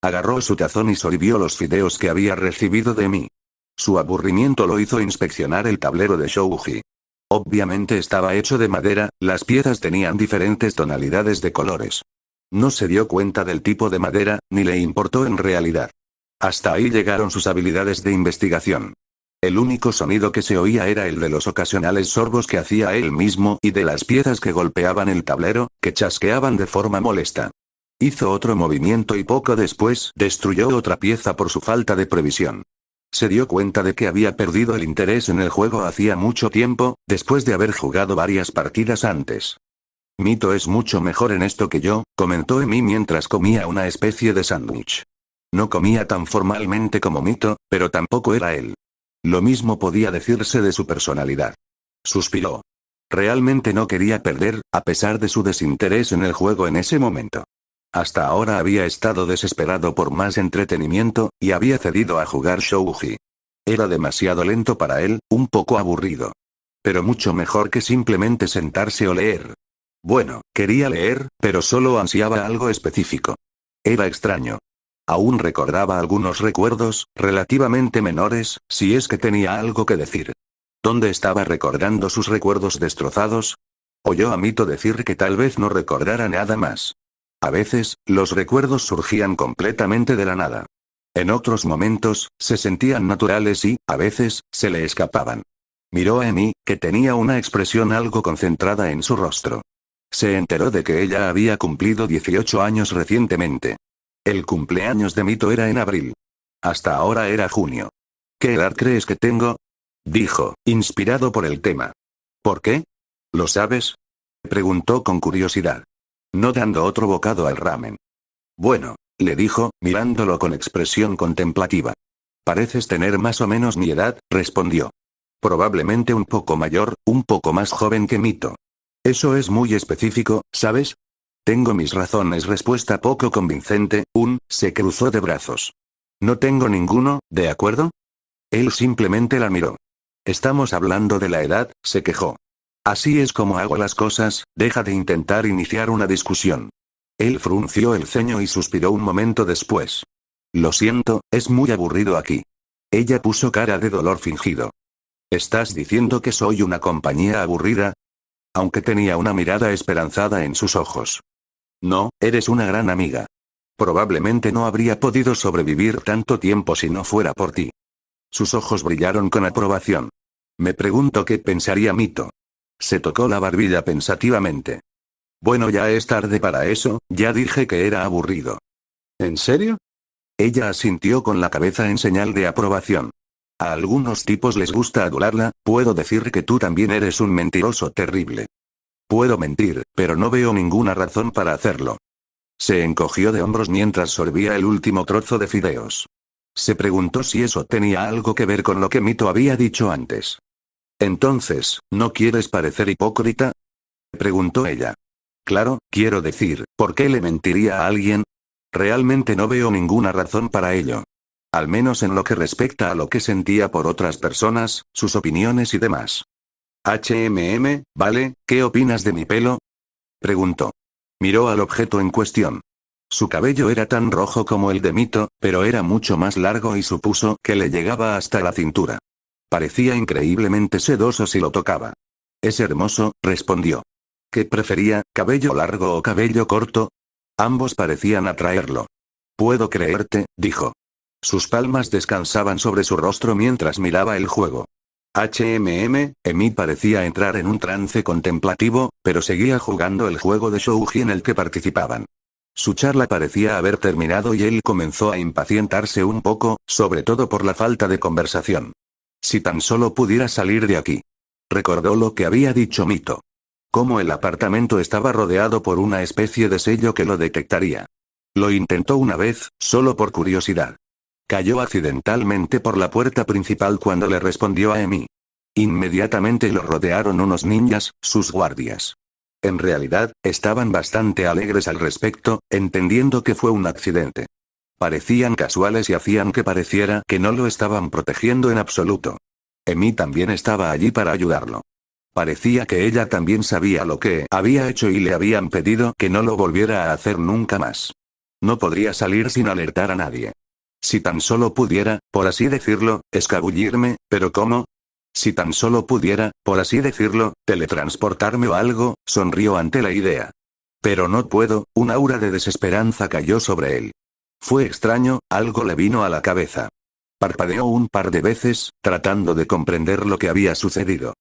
Agarró su tazón y sorbió los fideos que había recibido de mí. Su aburrimiento lo hizo inspeccionar el tablero de Shouji. Obviamente estaba hecho de madera, las piezas tenían diferentes tonalidades de colores. No se dio cuenta del tipo de madera, ni le importó en realidad. Hasta ahí llegaron sus habilidades de investigación. El único sonido que se oía era el de los ocasionales sorbos que hacía él mismo y de las piezas que golpeaban el tablero, que chasqueaban de forma molesta. Hizo otro movimiento y poco después destruyó otra pieza por su falta de previsión. Se dio cuenta de que había perdido el interés en el juego hacía mucho tiempo, después de haber jugado varias partidas antes. Mito es mucho mejor en esto que yo, comentó Emi mientras comía una especie de sándwich. No comía tan formalmente como Mito, pero tampoco era él. Lo mismo podía decirse de su personalidad. Suspiró. Realmente no quería perder, a pesar de su desinterés en el juego en ese momento. Hasta ahora había estado desesperado por más entretenimiento, y había cedido a jugar Shouji. Era demasiado lento para él, un poco aburrido. Pero mucho mejor que simplemente sentarse o leer. Bueno, quería leer, pero solo ansiaba algo específico. Era extraño. Aún recordaba algunos recuerdos, relativamente menores, si es que tenía algo que decir. ¿Dónde estaba recordando sus recuerdos destrozados? Oyó a Mito decir que tal vez no recordara nada más. A veces, los recuerdos surgían completamente de la nada. En otros momentos, se sentían naturales y, a veces, se le escapaban. Miró a Emi, que tenía una expresión algo concentrada en su rostro. Se enteró de que ella había cumplido 18 años recientemente. El cumpleaños de Mito era en abril. Hasta ahora era junio. ¿Qué edad crees que tengo? Dijo, inspirado por el tema. ¿Por qué? ¿Lo sabes? Preguntó con curiosidad. No dando otro bocado al ramen. Bueno, le dijo, mirándolo con expresión contemplativa. Pareces tener más o menos mi edad, respondió. Probablemente un poco mayor, un poco más joven que Mito. Eso es muy específico, ¿sabes? Tengo mis razones. Respuesta poco convincente, se cruzó de brazos. No tengo ninguno, ¿de acuerdo? Él simplemente la miró. Estamos hablando de la edad, se quejó. Así es como hago las cosas, deja de intentar iniciar una discusión. Él frunció el ceño y suspiró un momento después. Lo siento, es muy aburrido aquí. Ella puso cara de dolor fingido. ¿Estás diciendo que soy una compañía aburrida? Aunque tenía una mirada esperanzada en sus ojos. No, eres una gran amiga. Probablemente no habría podido sobrevivir tanto tiempo si no fuera por ti. Sus ojos brillaron con aprobación. Me pregunto qué pensaría Mito. Se tocó la barbilla pensativamente. Bueno, ya es tarde para eso, ya dije que era aburrido. ¿En serio? Ella asintió con la cabeza en señal de aprobación. A algunos tipos les gusta adularla, puedo decir que tú también eres un mentiroso terrible. Puedo mentir, pero no veo ninguna razón para hacerlo. Se encogió de hombros mientras sorbía el último trozo de fideos. Se preguntó si eso tenía algo que ver con lo que Mito había dicho antes. Entonces, ¿no quieres parecer hipócrita? Preguntó ella. Claro, quiero decir, ¿por qué le mentiría a alguien? Realmente no veo ninguna razón para ello. Al menos en lo que respecta a lo que sentía por otras personas, sus opiniones y demás. ¿Vale? ¿Qué opinas de mi pelo? Preguntó. Miró al objeto en cuestión. Su cabello era tan rojo como el de Mito, pero era mucho más largo y supuso que le llegaba hasta la cintura. Parecía increíblemente sedoso si lo tocaba. Es hermoso, respondió. ¿Qué prefería, cabello largo o cabello corto? Ambos parecían atraerlo. Puedo creerte, dijo. Sus palmas descansaban sobre su rostro mientras miraba el juego. Emi parecía entrar en un trance contemplativo, pero seguía jugando el juego de Shouji en el que participaban. Su charla parecía haber terminado y él comenzó a impacientarse un poco, sobre todo por la falta de conversación. Si tan solo pudiera salir de aquí. Recordó lo que había dicho Mito. Cómo el apartamento estaba rodeado por una especie de sello que lo detectaría. Lo intentó una vez, solo por curiosidad. Cayó accidentalmente por la puerta principal cuando le respondió a Emi. Inmediatamente lo rodearon unos ninjas, sus guardias. En realidad, estaban bastante alegres al respecto, entendiendo que fue un accidente. Parecían casuales y hacían que pareciera que no lo estaban protegiendo en absoluto. Emi también estaba allí para ayudarlo. Parecía que ella también sabía lo que había hecho y le habían pedido que no lo volviera a hacer nunca más. No podría salir sin alertar a nadie. Si tan solo pudiera, por así decirlo, escabullirme, pero ¿cómo? Si tan solo pudiera, por así decirlo, teletransportarme o algo, sonrió ante la idea. Pero no puedo, un aura de desesperanza cayó sobre él. Fue extraño, algo le vino a la cabeza. Parpadeó un par de veces, tratando de comprender lo que había sucedido.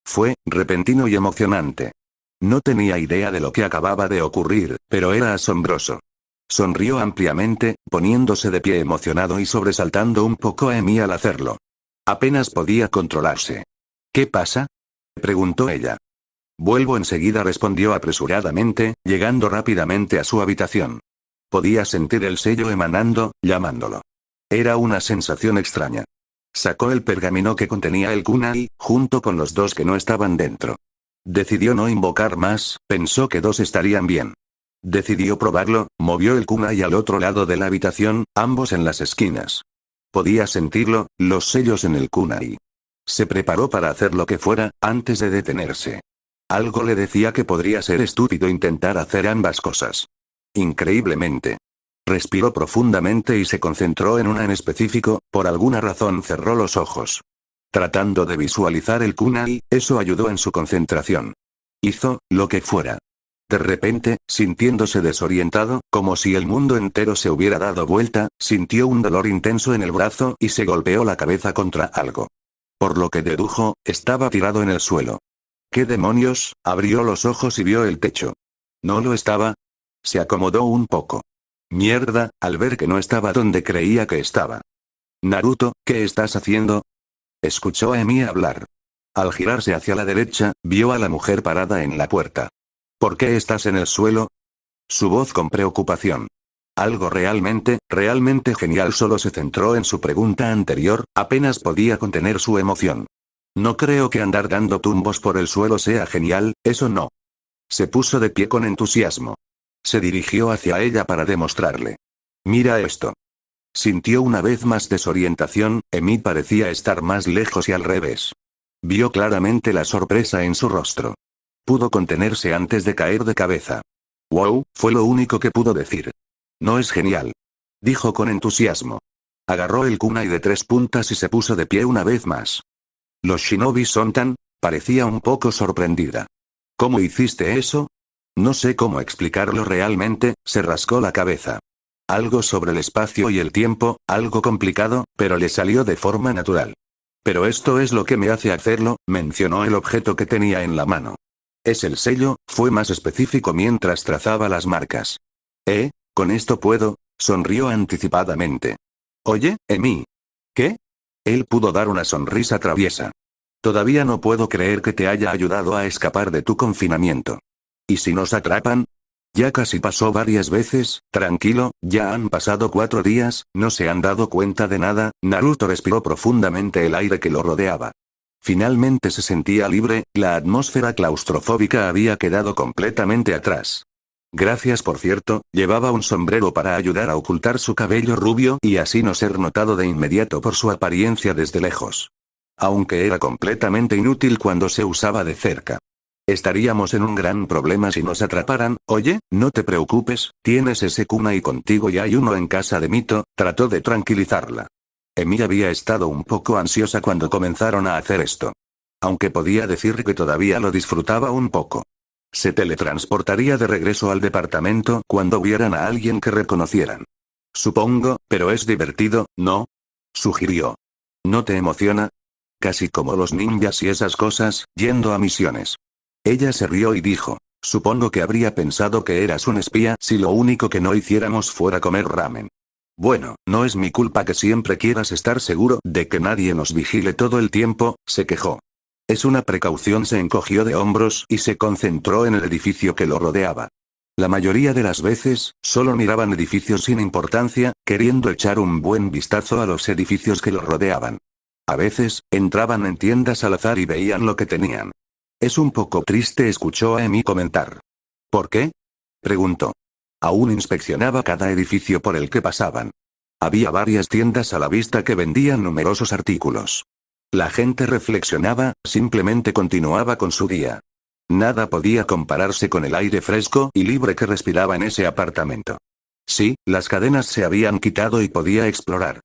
Fue repentino y emocionante. No tenía idea de lo que acababa de ocurrir, pero era asombroso. Sonrió ampliamente, poniéndose de pie emocionado y sobresaltando un poco a Emi al hacerlo. Apenas podía controlarse. ¿Qué pasa? Preguntó ella. Vuelvo enseguida, respondió apresuradamente, llegando rápidamente a su habitación. Podía sentir el sello emanando, llamándolo. Era una sensación extraña. Sacó el pergamino que contenía el kunai, junto con los dos que no estaban dentro. Decidió no invocar más, pensó que 2 estarían bien. Decidió probarlo, movió el kunai al otro lado de la habitación, ambos en las esquinas. Podía sentirlo, los sellos en el kunai. Se preparó para hacer lo que fuera, antes de detenerse. Algo le decía que podría ser estúpido intentar hacer ambas cosas. Increíblemente. Respiró profundamente y se concentró en una en específico, por alguna razón cerró los ojos. Tratando de visualizar el kunai, eso ayudó en su concentración. Hizo lo que fuera. De repente, sintiéndose desorientado, como si el mundo entero se hubiera dado vuelta, sintió un dolor intenso en el brazo y se golpeó la cabeza contra algo. Por lo que dedujo, estaba tirado en el suelo. ¿Qué demonios? Abrió los ojos y vio el techo. ¿No lo estaba? Se acomodó un poco. Mierda, al ver que no estaba donde creía que estaba. Naruto, ¿qué estás haciendo? Escuchó a Emi hablar. Al girarse hacia la derecha, vio a la mujer parada en la puerta. ¿Por qué estás en el suelo? Su voz con preocupación. Algo realmente genial solo se centró en su pregunta anterior, apenas podía contener su emoción. No creo que andar dando tumbos por el suelo sea genial, eso no. Se puso de pie con entusiasmo. Se dirigió hacia ella para demostrarle. Mira esto. Sintió una vez más desorientación, Emi parecía estar más lejos y al revés. Vio claramente la sorpresa en su rostro. Pudo contenerse antes de caer de cabeza. Wow, fue lo único que pudo decir. No es genial. Dijo con entusiasmo. Agarró el kunai de 3 puntas y se puso de pie una vez más. ¿Los shinobi son tan? Parecía un poco sorprendida. ¿Cómo hiciste eso? No sé cómo explicarlo realmente, se rascó la cabeza. Algo sobre el espacio y el tiempo, algo complicado, pero le salió de forma natural. Pero esto es lo que me hace hacerlo, mencionó el objeto que tenía en la mano. Es el sello, fue más específico mientras trazaba las marcas. Con esto puedo, sonrió anticipadamente. Oye, Emi. ¿Qué? Él pudo dar una sonrisa traviesa. Todavía no puedo creer que te haya ayudado a escapar de tu confinamiento. ¿Y si nos atrapan? Ya casi pasó varias veces, tranquilo, ya han pasado 4 días, no se han dado cuenta de nada. Naruto respiró profundamente el aire que lo rodeaba. Finalmente se sentía libre, la atmósfera claustrofóbica había quedado completamente atrás. Gracias por cierto, llevaba un sombrero para ayudar a ocultar su cabello rubio y así no ser notado de inmediato por su apariencia desde lejos. Aunque era completamente inútil cuando se usaba de cerca. Estaríamos en un gran problema si nos atraparan. Oye, no te preocupes, tienes ese kunai contigo y hay uno en casa de Mito, trató de tranquilizarla. Emi había estado un poco ansiosa cuando comenzaron a hacer esto. Aunque podía decir que todavía lo disfrutaba un poco. Se teletransportaría de regreso al departamento cuando vieran a alguien que reconocieran. Supongo, pero es divertido, ¿no? Sugirió. ¿No te emociona? Casi como los ninjas y esas cosas, yendo a misiones. Ella se rió y dijo, supongo que habría pensado que eras un espía si lo único que no hiciéramos fuera comer ramen. Bueno, no es mi culpa que siempre quieras estar seguro de que nadie nos vigile todo el tiempo, se quejó. Es una precaución, se encogió de hombros y se concentró en el edificio que lo rodeaba. La mayoría de las veces, solo miraban edificios sin importancia, queriendo echar un buen vistazo a los edificios que lo rodeaban. A veces, entraban en tiendas al azar y veían lo que tenían. Es un poco triste, escuchó a Emi comentar. ¿Por qué? Preguntó. Aún inspeccionaba cada edificio por el que pasaban. Había varias tiendas a la vista que vendían numerosos artículos. La gente reflexionaba, simplemente continuaba con su día. Nada podía compararse con el aire fresco y libre que respiraba en ese apartamento. Sí, las cadenas se habían quitado y podía explorar.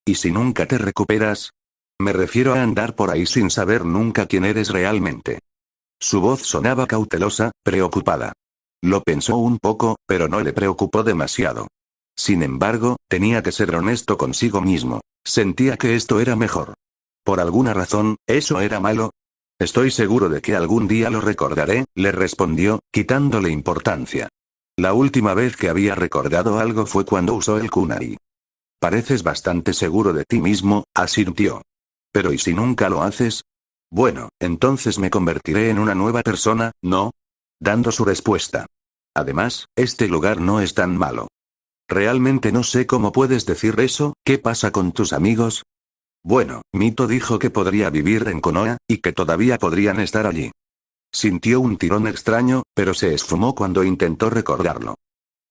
¿Y si nunca te recuperas? Me refiero a andar por ahí sin saber nunca quién eres realmente. Su voz sonaba cautelosa, preocupada. Lo pensó un poco, pero no le preocupó demasiado. Sin embargo, tenía que ser honesto consigo mismo. Sentía que esto era mejor. Por alguna razón, ¿eso era malo? Estoy seguro de que algún día lo recordaré, le respondió, quitándole importancia. La última vez que había recordado algo fue cuando usó el kunai. Pareces bastante seguro de ti mismo, asintió. Pero ¿y si nunca lo haces? Bueno, entonces me convertiré en una nueva persona, ¿no? Dando su respuesta. Además, este lugar no es tan malo. Realmente no sé cómo puedes decir eso, ¿qué pasa con tus amigos? Bueno, Mito dijo que podría vivir en Konoha, y que todavía podrían estar allí. Sintió un tirón extraño, pero se esfumó cuando intentó recordarlo.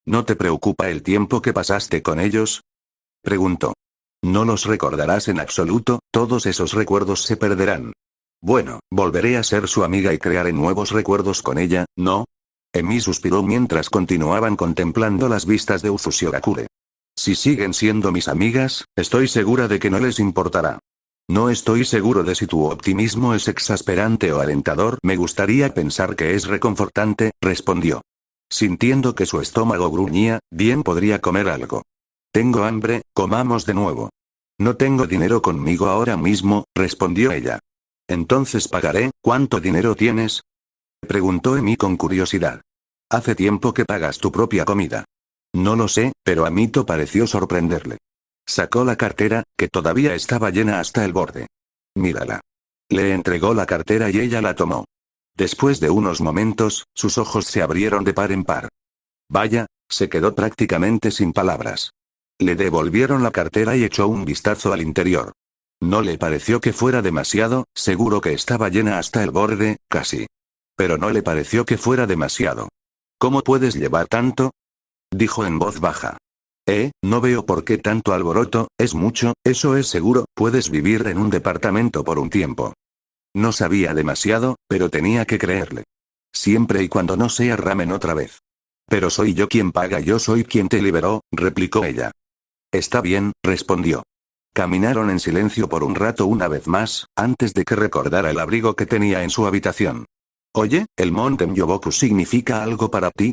¿No te preocupa el tiempo que pasaste con ellos? Preguntó. No los recordarás en absoluto, todos esos recuerdos se perderán. Bueno, volveré a ser su amiga y crearé nuevos recuerdos con ella, ¿no? Emi suspiró mientras continuaban contemplando las vistas de Uzushiogakure. Si siguen siendo mis amigas, estoy segura de que no les importará. No estoy seguro de si tu optimismo es exasperante o alentador. Me gustaría pensar que es reconfortante, respondió. Sintiendo que su estómago gruñía, bien podría comer algo. Tengo hambre, comamos de nuevo. No tengo dinero conmigo ahora mismo, respondió ella. Entonces pagaré. ¿Cuánto dinero tienes? Preguntó Emi con curiosidad. Hace tiempo que pagas tu propia comida. No lo sé, pero a Mito pareció sorprenderle. Sacó la cartera, que todavía estaba llena hasta el borde. Mírala. Le entregó la cartera y ella la tomó. Después de unos momentos, sus ojos se abrieron de par en par. Vaya, se quedó prácticamente sin palabras. Le devolvieron la cartera y echó un vistazo al interior. No le pareció que fuera demasiado, seguro que estaba llena hasta el borde, casi. Pero no le pareció que fuera demasiado. ¿Cómo puedes llevar tanto? Dijo en voz baja. No veo por qué tanto alboroto, es mucho, eso es seguro, puedes vivir en un departamento por un tiempo. No sabía demasiado, pero tenía que creerle. Siempre y cuando no sea ramen otra vez. Pero soy yo quien paga, yo soy quien te liberó, replicó ella. Está bien, respondió. Caminaron en silencio por un rato una vez más, antes de que recordara el abrigo que tenía en su habitación. Oye, ¿el Monte Myoboku significa algo para ti?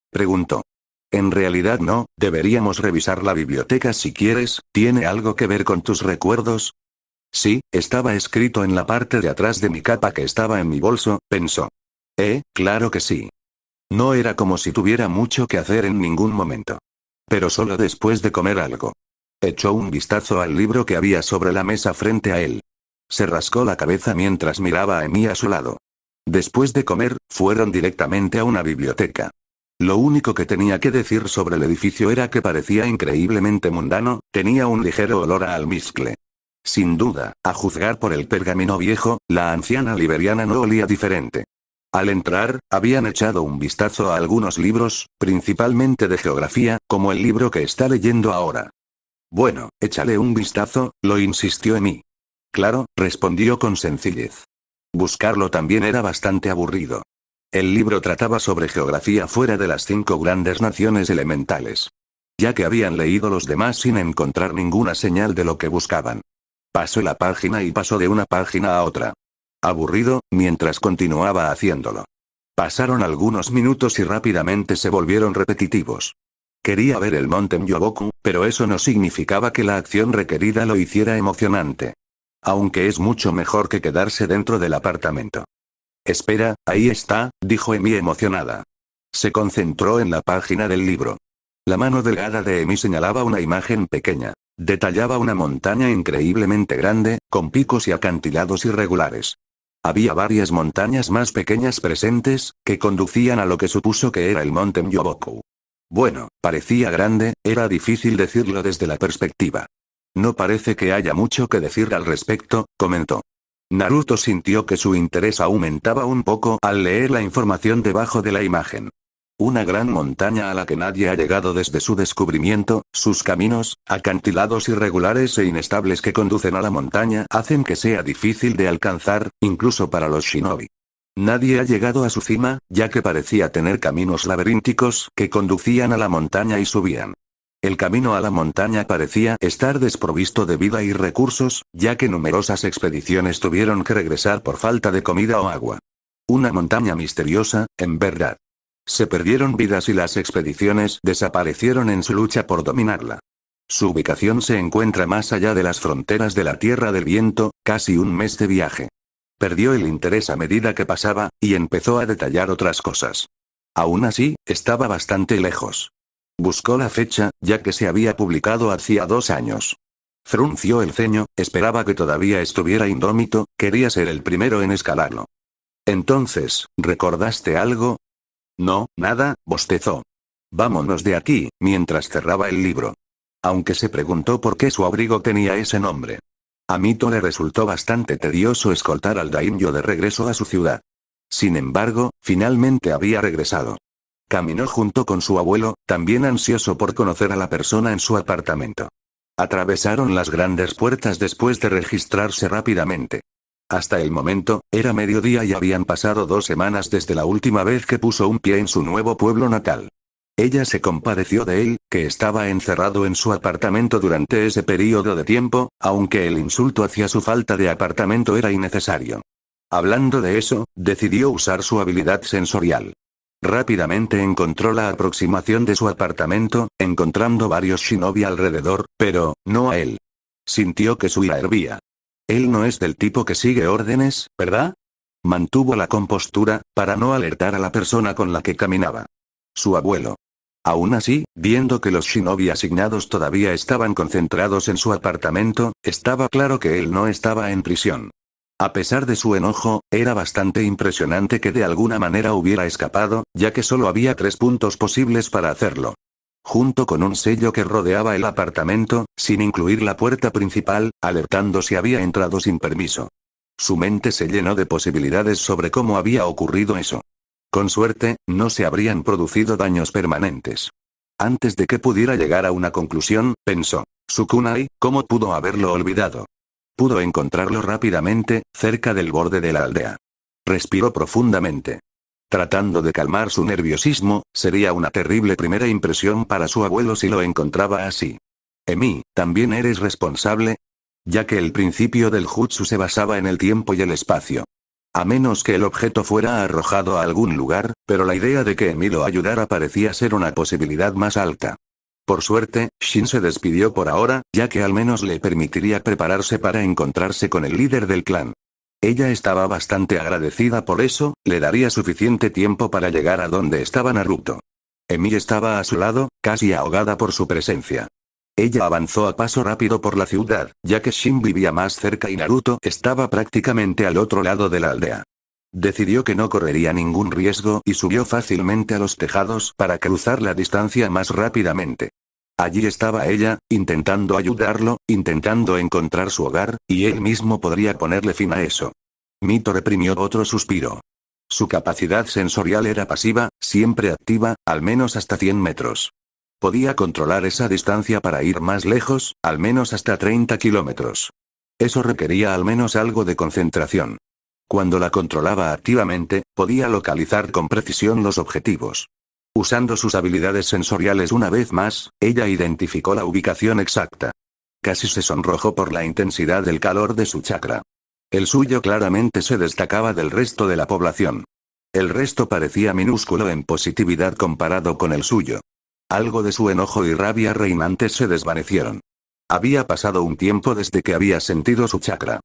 Preguntó. En realidad no, deberíamos revisar la biblioteca si quieres, ¿tiene algo que ver con tus recuerdos? Sí, estaba escrito en la parte de atrás de mi capa que estaba en mi bolso, pensó. Claro que sí. No era como si tuviera mucho que hacer en ningún momento. Pero solo después de comer algo. Echó un vistazo al libro que había sobre la mesa frente a él. Se rascó la cabeza mientras miraba a Emi a su lado. Después de comer, fueron directamente a una biblioteca. Lo único que tenía que decir sobre el edificio era que parecía increíblemente mundano, tenía un ligero olor a almizcle. Sin duda, a juzgar por el pergamino viejo, la anciana liberiana no olía diferente. Al entrar, habían echado un vistazo a algunos libros, principalmente de geografía, como el libro que está leyendo ahora. Bueno, échale un vistazo, lo insistió Emi. Claro, respondió con sencillez. Buscarlo también era bastante aburrido. El libro trataba sobre geografía fuera de las 5 grandes naciones elementales. Ya que habían leído los demás sin encontrar ninguna señal de lo que buscaban. Pasó la página y pasó de una página a otra. Aburrido, mientras continuaba haciéndolo. Pasaron algunos minutos y rápidamente se volvieron repetitivos. Quería ver el Monte Myoboku, pero eso no significaba que la acción requerida lo hiciera emocionante. Aunque es mucho mejor que quedarse dentro del apartamento. Espera, ahí está, dijo Emi emocionada. Se concentró en la página del libro. La mano delgada de Emi señalaba una imagen pequeña. Detallaba una montaña increíblemente grande, con picos y acantilados irregulares. Había varias montañas más pequeñas presentes, que conducían a lo que supuso que era el Monte Myoboku. Bueno, parecía grande, era difícil decirlo desde la perspectiva. No parece que haya mucho que decir al respecto, comentó. Naruto sintió que su interés aumentaba un poco al leer la información debajo de la imagen. Una gran montaña a la que nadie ha llegado desde su descubrimiento, sus caminos, acantilados irregulares e inestables que conducen a la montaña hacen que sea difícil de alcanzar, incluso para los shinobi. Nadie ha llegado a su cima, ya que parecía tener caminos laberínticos que conducían a la montaña y subían. El camino a la montaña parecía estar desprovisto de vida y recursos, ya que numerosas expediciones tuvieron que regresar por falta de comida o agua. Una montaña misteriosa, en verdad. Se perdieron vidas y las expediciones desaparecieron en su lucha por dominarla. Su ubicación se encuentra más allá de las fronteras de la Tierra del Viento, casi un mes de viaje. Perdió el interés a medida que pasaba, y empezó a detallar otras cosas. Aún así, estaba bastante lejos. Buscó la fecha, ya que se había publicado hacía 2 años. Frunció el ceño, esperaba que todavía estuviera indómito, quería ser el primero en escalarlo. Entonces, ¿recordaste algo? No, nada, bostezó. Vámonos de aquí, mientras cerraba el libro. Aunque se preguntó por qué su abrigo tenía ese nombre. A Mito le resultó bastante tedioso escoltar al daimyo de regreso a su ciudad. Sin embargo, finalmente había regresado. Caminó junto con su abuelo, también ansioso por conocer a la persona en su apartamento. Atravesaron las grandes puertas después de registrarse rápidamente. Hasta el momento, era mediodía y habían pasado 2 semanas desde la última vez que puso un pie en su nuevo pueblo natal. Ella se compadeció de él, que estaba encerrado en su apartamento durante ese periodo de tiempo, aunque el insulto hacia su falta de apartamento era innecesario. Hablando de eso, decidió usar su habilidad sensorial. Rápidamente encontró la aproximación de su apartamento, encontrando varios shinobi alrededor, pero, no a él. Sintió que su ira hervía. Él no es del tipo que sigue órdenes, ¿verdad? Mantuvo la compostura, para no alertar a la persona con la que caminaba. Su abuelo. Aún así, viendo que los shinobi asignados todavía estaban concentrados en su apartamento, estaba claro que él no estaba en prisión. A pesar de su enojo, era bastante impresionante que de alguna manera hubiera escapado, ya que solo había 3 puntos posibles para hacerlo. Junto con un sello que rodeaba el apartamento, sin incluir la puerta principal, alertando si había entrado sin permiso. Su mente se llenó de posibilidades sobre cómo había ocurrido eso. Con suerte, no se habrían producido daños permanentes. Antes de que pudiera llegar a una conclusión, pensó, Sukunai, ¿cómo pudo haberlo olvidado? Pudo encontrarlo rápidamente, cerca del borde de la aldea. Respiró profundamente. Tratando de calmar su nerviosismo, sería una terrible primera impresión para su abuelo si lo encontraba así. Emi, ¿también eres responsable? Ya que el principio del jutsu se basaba en el tiempo y el espacio. A menos que el objeto fuera arrojado a algún lugar, pero la idea de que Emi lo ayudara parecía ser una posibilidad más alta. Por suerte, Shin se despidió por ahora, ya que al menos le permitiría prepararse para encontrarse con el líder del clan. Ella estaba bastante agradecida por eso, le daría suficiente tiempo para llegar a donde estaba Naruto. Emi estaba a su lado, casi ahogada por su presencia. Ella avanzó a paso rápido por la ciudad, ya que Shin vivía más cerca y Naruto estaba prácticamente al otro lado de la aldea. Decidió que no correría ningún riesgo y subió fácilmente a los tejados para cruzar la distancia más rápidamente. Allí estaba ella, intentando ayudarlo, intentando encontrar su hogar, y él mismo podría ponerle fin a eso. Mito reprimió otro suspiro. Su capacidad sensorial era pasiva, siempre activa, al menos hasta 100 metros. Podía controlar esa distancia para ir más lejos, al menos hasta 30 kilómetros. Eso requería al menos algo de concentración. Cuando la controlaba activamente, podía localizar con precisión los objetivos. Usando sus habilidades sensoriales una vez más, ella identificó la ubicación exacta. Casi se sonrojó por la intensidad del calor de su chakra. El suyo claramente se destacaba del resto de la población. El resto parecía minúsculo en positividad comparado con el suyo. Algo de su enojo y rabia reinantes se desvanecieron. Había pasado un tiempo desde que había sentido su chakra.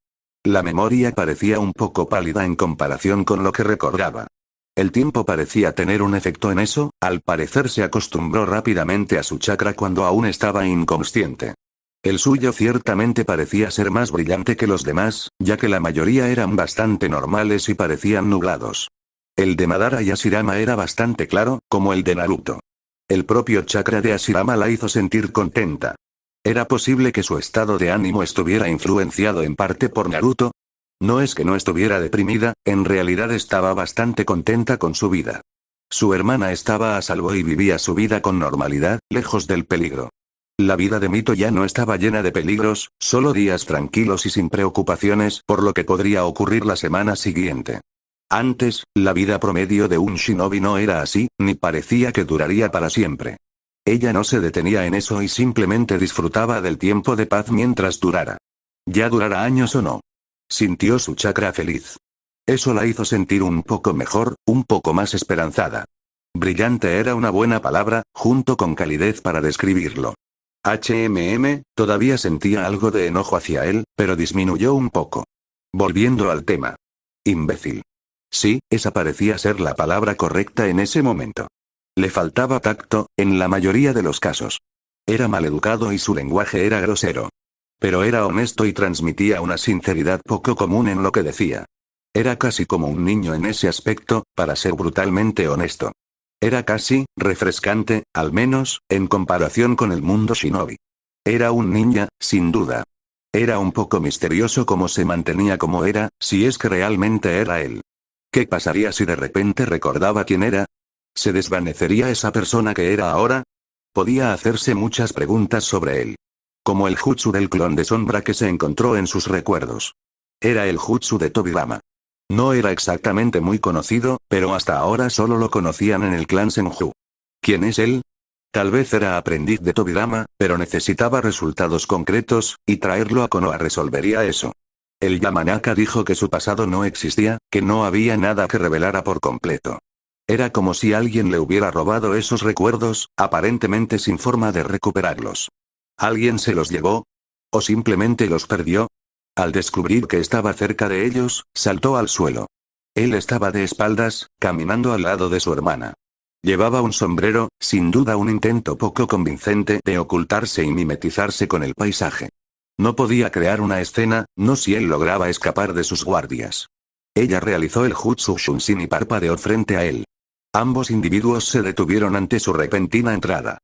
La memoria parecía un poco pálida en comparación con lo que recordaba. El tiempo parecía tener un efecto en eso, al parecer se acostumbró rápidamente a su chakra cuando aún estaba inconsciente. El suyo ciertamente parecía ser más brillante que los demás, ya que la mayoría eran bastante normales y parecían nublados. El de Madara y Hashirama era bastante claro, como el de Naruto. El propio chakra de Hashirama la hizo sentir contenta. ¿Era posible que su estado de ánimo estuviera influenciado en parte por Naruto? No es que no estuviera deprimida, en realidad estaba bastante contenta con su vida. Su hermana estaba a salvo y vivía su vida con normalidad, lejos del peligro. La vida de Mito ya no estaba llena de peligros, solo días tranquilos y sin preocupaciones por lo que podría ocurrir la semana siguiente. Antes, la vida promedio de un shinobi no era así, ni parecía que duraría para siempre. Ella no se detenía en eso y simplemente disfrutaba del tiempo de paz mientras durara. Ya durara años o no. Sintió su chakra feliz. Eso la hizo sentir un poco mejor, un poco más esperanzada. Brillante era una buena palabra, junto con calidez para describirlo. Todavía sentía algo de enojo hacia él, pero disminuyó un poco. Volviendo al tema. Imbécil. Sí, esa parecía ser la palabra correcta en ese momento. Le faltaba tacto, en la mayoría de los casos. Era maleducado y su lenguaje era grosero. Pero era honesto y transmitía una sinceridad poco común en lo que decía. Era casi como un niño en ese aspecto, para ser brutalmente honesto. Era casi, refrescante, al menos, en comparación con el mundo shinobi. Era un ninja, sin duda. Era un poco misterioso cómo se mantenía como era, si es que realmente era él. ¿Qué pasaría si de repente recordaba quién era? ¿Se desvanecería esa persona que era ahora? Podía hacerse muchas preguntas sobre él. Como el jutsu del clon de sombra que se encontró en sus recuerdos. Era el jutsu de Tobirama. No era exactamente muy conocido, pero hasta ahora solo lo conocían en el clan Senju. ¿Quién es él? Tal vez era aprendiz de Tobirama, pero necesitaba resultados concretos, y traerlo a Konoha resolvería eso. El Yamanaka dijo que su pasado no existía, que no había nada que revelara por completo. Era como si alguien le hubiera robado esos recuerdos, aparentemente sin forma de recuperarlos. ¿Alguien se los llevó? ¿O simplemente los perdió? Al descubrir que estaba cerca de ellos, saltó al suelo. Él estaba de espaldas, caminando al lado de su hermana. Llevaba un sombrero, sin duda un intento poco convincente de ocultarse y mimetizarse con el paisaje. No podía crear una escena, no si él lograba escapar de sus guardias. Ella realizó el Jutsu Shunshin y parpadeó frente a él. Ambos individuos se detuvieron ante su repentina entrada.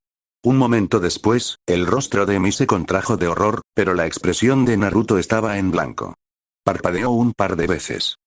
Un momento después, el rostro de Emi se contrajo de horror, pero la expresión de Naruto estaba en blanco. Parpadeó un par de veces.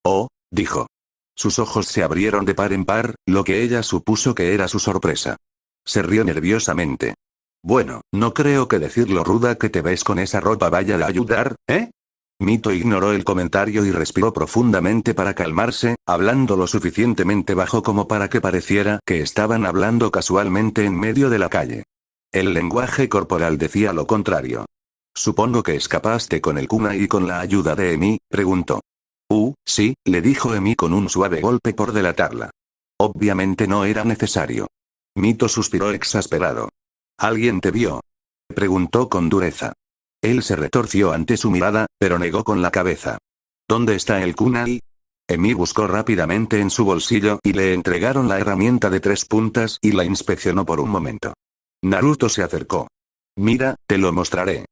«Oh», dijo. Sus ojos se abrieron de par en par, lo que ella supuso que era su sorpresa. Se rió nerviosamente. «Bueno, no creo que decir lo ruda que te ves con esa ropa vaya a ayudar, ¿eh?» Mito ignoró el comentario y respiró profundamente para calmarse, hablando lo suficientemente bajo como para que pareciera que estaban hablando casualmente en medio de la calle. El lenguaje corporal decía lo contrario. «Supongo que escapaste con el kunai y con la ayuda de Emi», preguntó. Sí», le dijo Emi con un suave golpe por delatarla. Obviamente no era necesario. Mito suspiró exasperado. «¿Alguien te vio?», preguntó con dureza. Él se retorció ante su mirada, pero negó con la cabeza. «¿Dónde está el kunai?». Emi buscó rápidamente en su bolsillo y le entregaron la herramienta de 3 puntas y la inspeccionó por un momento. Naruto se acercó. «Mira, te lo mostraré».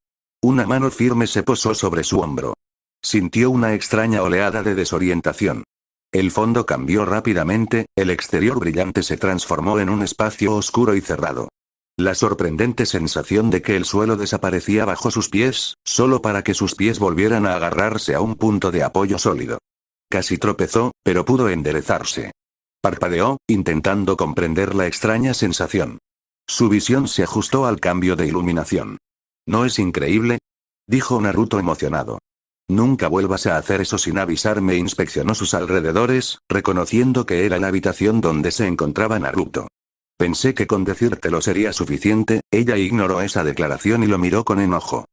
Una mano firme se posó sobre su hombro. Sintió una extraña oleada de desorientación. El fondo cambió rápidamente, el exterior brillante se transformó en un espacio oscuro y cerrado. La sorprendente sensación de que el suelo desaparecía bajo sus pies, solo para que sus pies volvieran a agarrarse a un punto de apoyo sólido. Casi tropezó, pero pudo enderezarse. Parpadeó, intentando comprender la extraña sensación. Su visión se ajustó al cambio de iluminación. «¿No es increíble?», dijo Naruto emocionado. «Nunca vuelvas a hacer eso sin avisarme». Inspeccionó sus alrededores, reconociendo que era la habitación donde se encontraba Naruto. «Pensé que con decírtelo sería suficiente». Ella ignoró esa declaración y lo miró con enojo.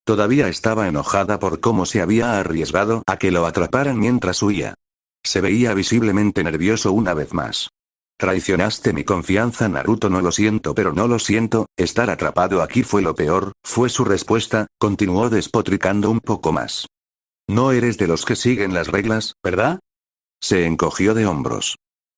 Todavía estaba enojada por cómo se había arriesgado a que lo atraparan mientras huía. Se veía visiblemente nervioso una vez más. «Traicionaste mi confianza, Naruto». «No lo siento, pero no lo siento, estar atrapado aquí fue lo peor», fue su respuesta, continuó despotricando un poco más. «No eres de los que siguen las reglas, ¿verdad?». Se encogió de hombros.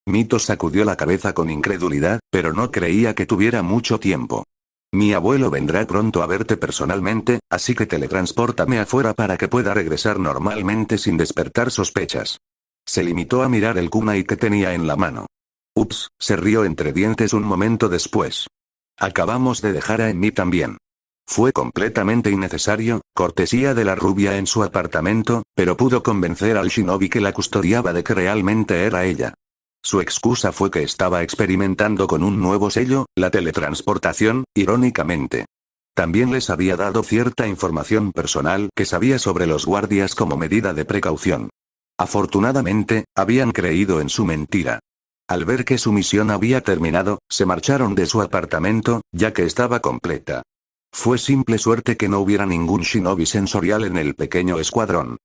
Mito sacudió la cabeza con incredulidad, pero no creía que tuviera mucho tiempo. «Mi abuelo vendrá pronto a verte personalmente, así que teletranspórtame afuera para que pueda regresar normalmente sin despertar sospechas». Se limitó a mirar el kunai que tenía en la mano. «Ups», se rió entre dientes un momento después. «Acabamos de dejar a Emi también». Fue completamente innecesario, cortesía de la rubia en su apartamento, pero pudo convencer al shinobi que la custodiaba de que realmente era ella. Su excusa fue que estaba experimentando con un nuevo sello, la teletransportación, irónicamente. También les había dado cierta información personal que sabía sobre los guardias como medida de precaución. Afortunadamente, habían creído en su mentira. Al ver que su misión había terminado, se marcharon de su apartamento, ya que estaba completa. Fue simple suerte que no hubiera ningún shinobi sensorial en el pequeño escuadrón.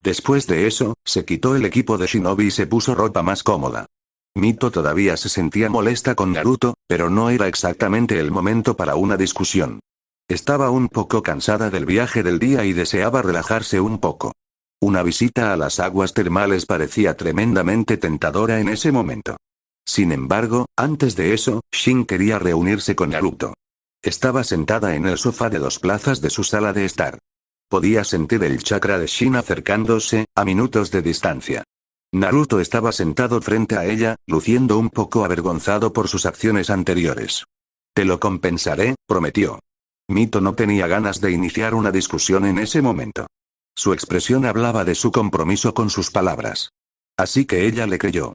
Después de eso, se quitó el equipo de shinobi y se puso ropa más cómoda. Mito todavía se sentía molesta con Naruto, pero no era exactamente el momento para una discusión. Estaba un poco cansada del viaje del día y deseaba relajarse un poco. Una visita a las aguas termales parecía tremendamente tentadora en ese momento. Sin embargo, antes de eso, Shin quería reunirse con Naruto. Estaba sentada en el sofá de 2 plazas de su sala de estar. Podía sentir el chakra de Shin acercándose, a minutos de distancia. Naruto estaba sentado frente a ella, luciendo un poco avergonzado por sus acciones anteriores. «Te lo compensaré», prometió. Mito no tenía ganas de iniciar una discusión en ese momento. Su expresión hablaba de su compromiso con sus palabras. Así que ella le creyó.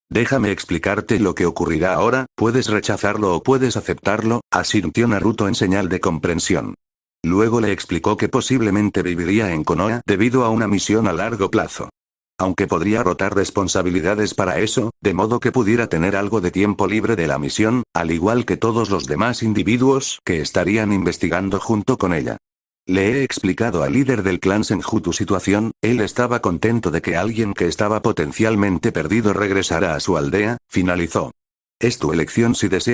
«Déjame explicarte lo que ocurrirá ahora, puedes rechazarlo o puedes aceptarlo», asintió Naruto en señal de comprensión. Luego le explicó que posiblemente viviría en Konoha debido a una misión a largo plazo. Aunque podría rotar responsabilidades para eso, de modo que pudiera tener algo de tiempo libre de la misión, al igual que todos los demás individuos que estarían investigando junto con ella. Le he explicado al líder del clan Senju tu situación, él estaba contento de que alguien que estaba potencialmente perdido regresara a su aldea, finalizó. Es tu elección si deseas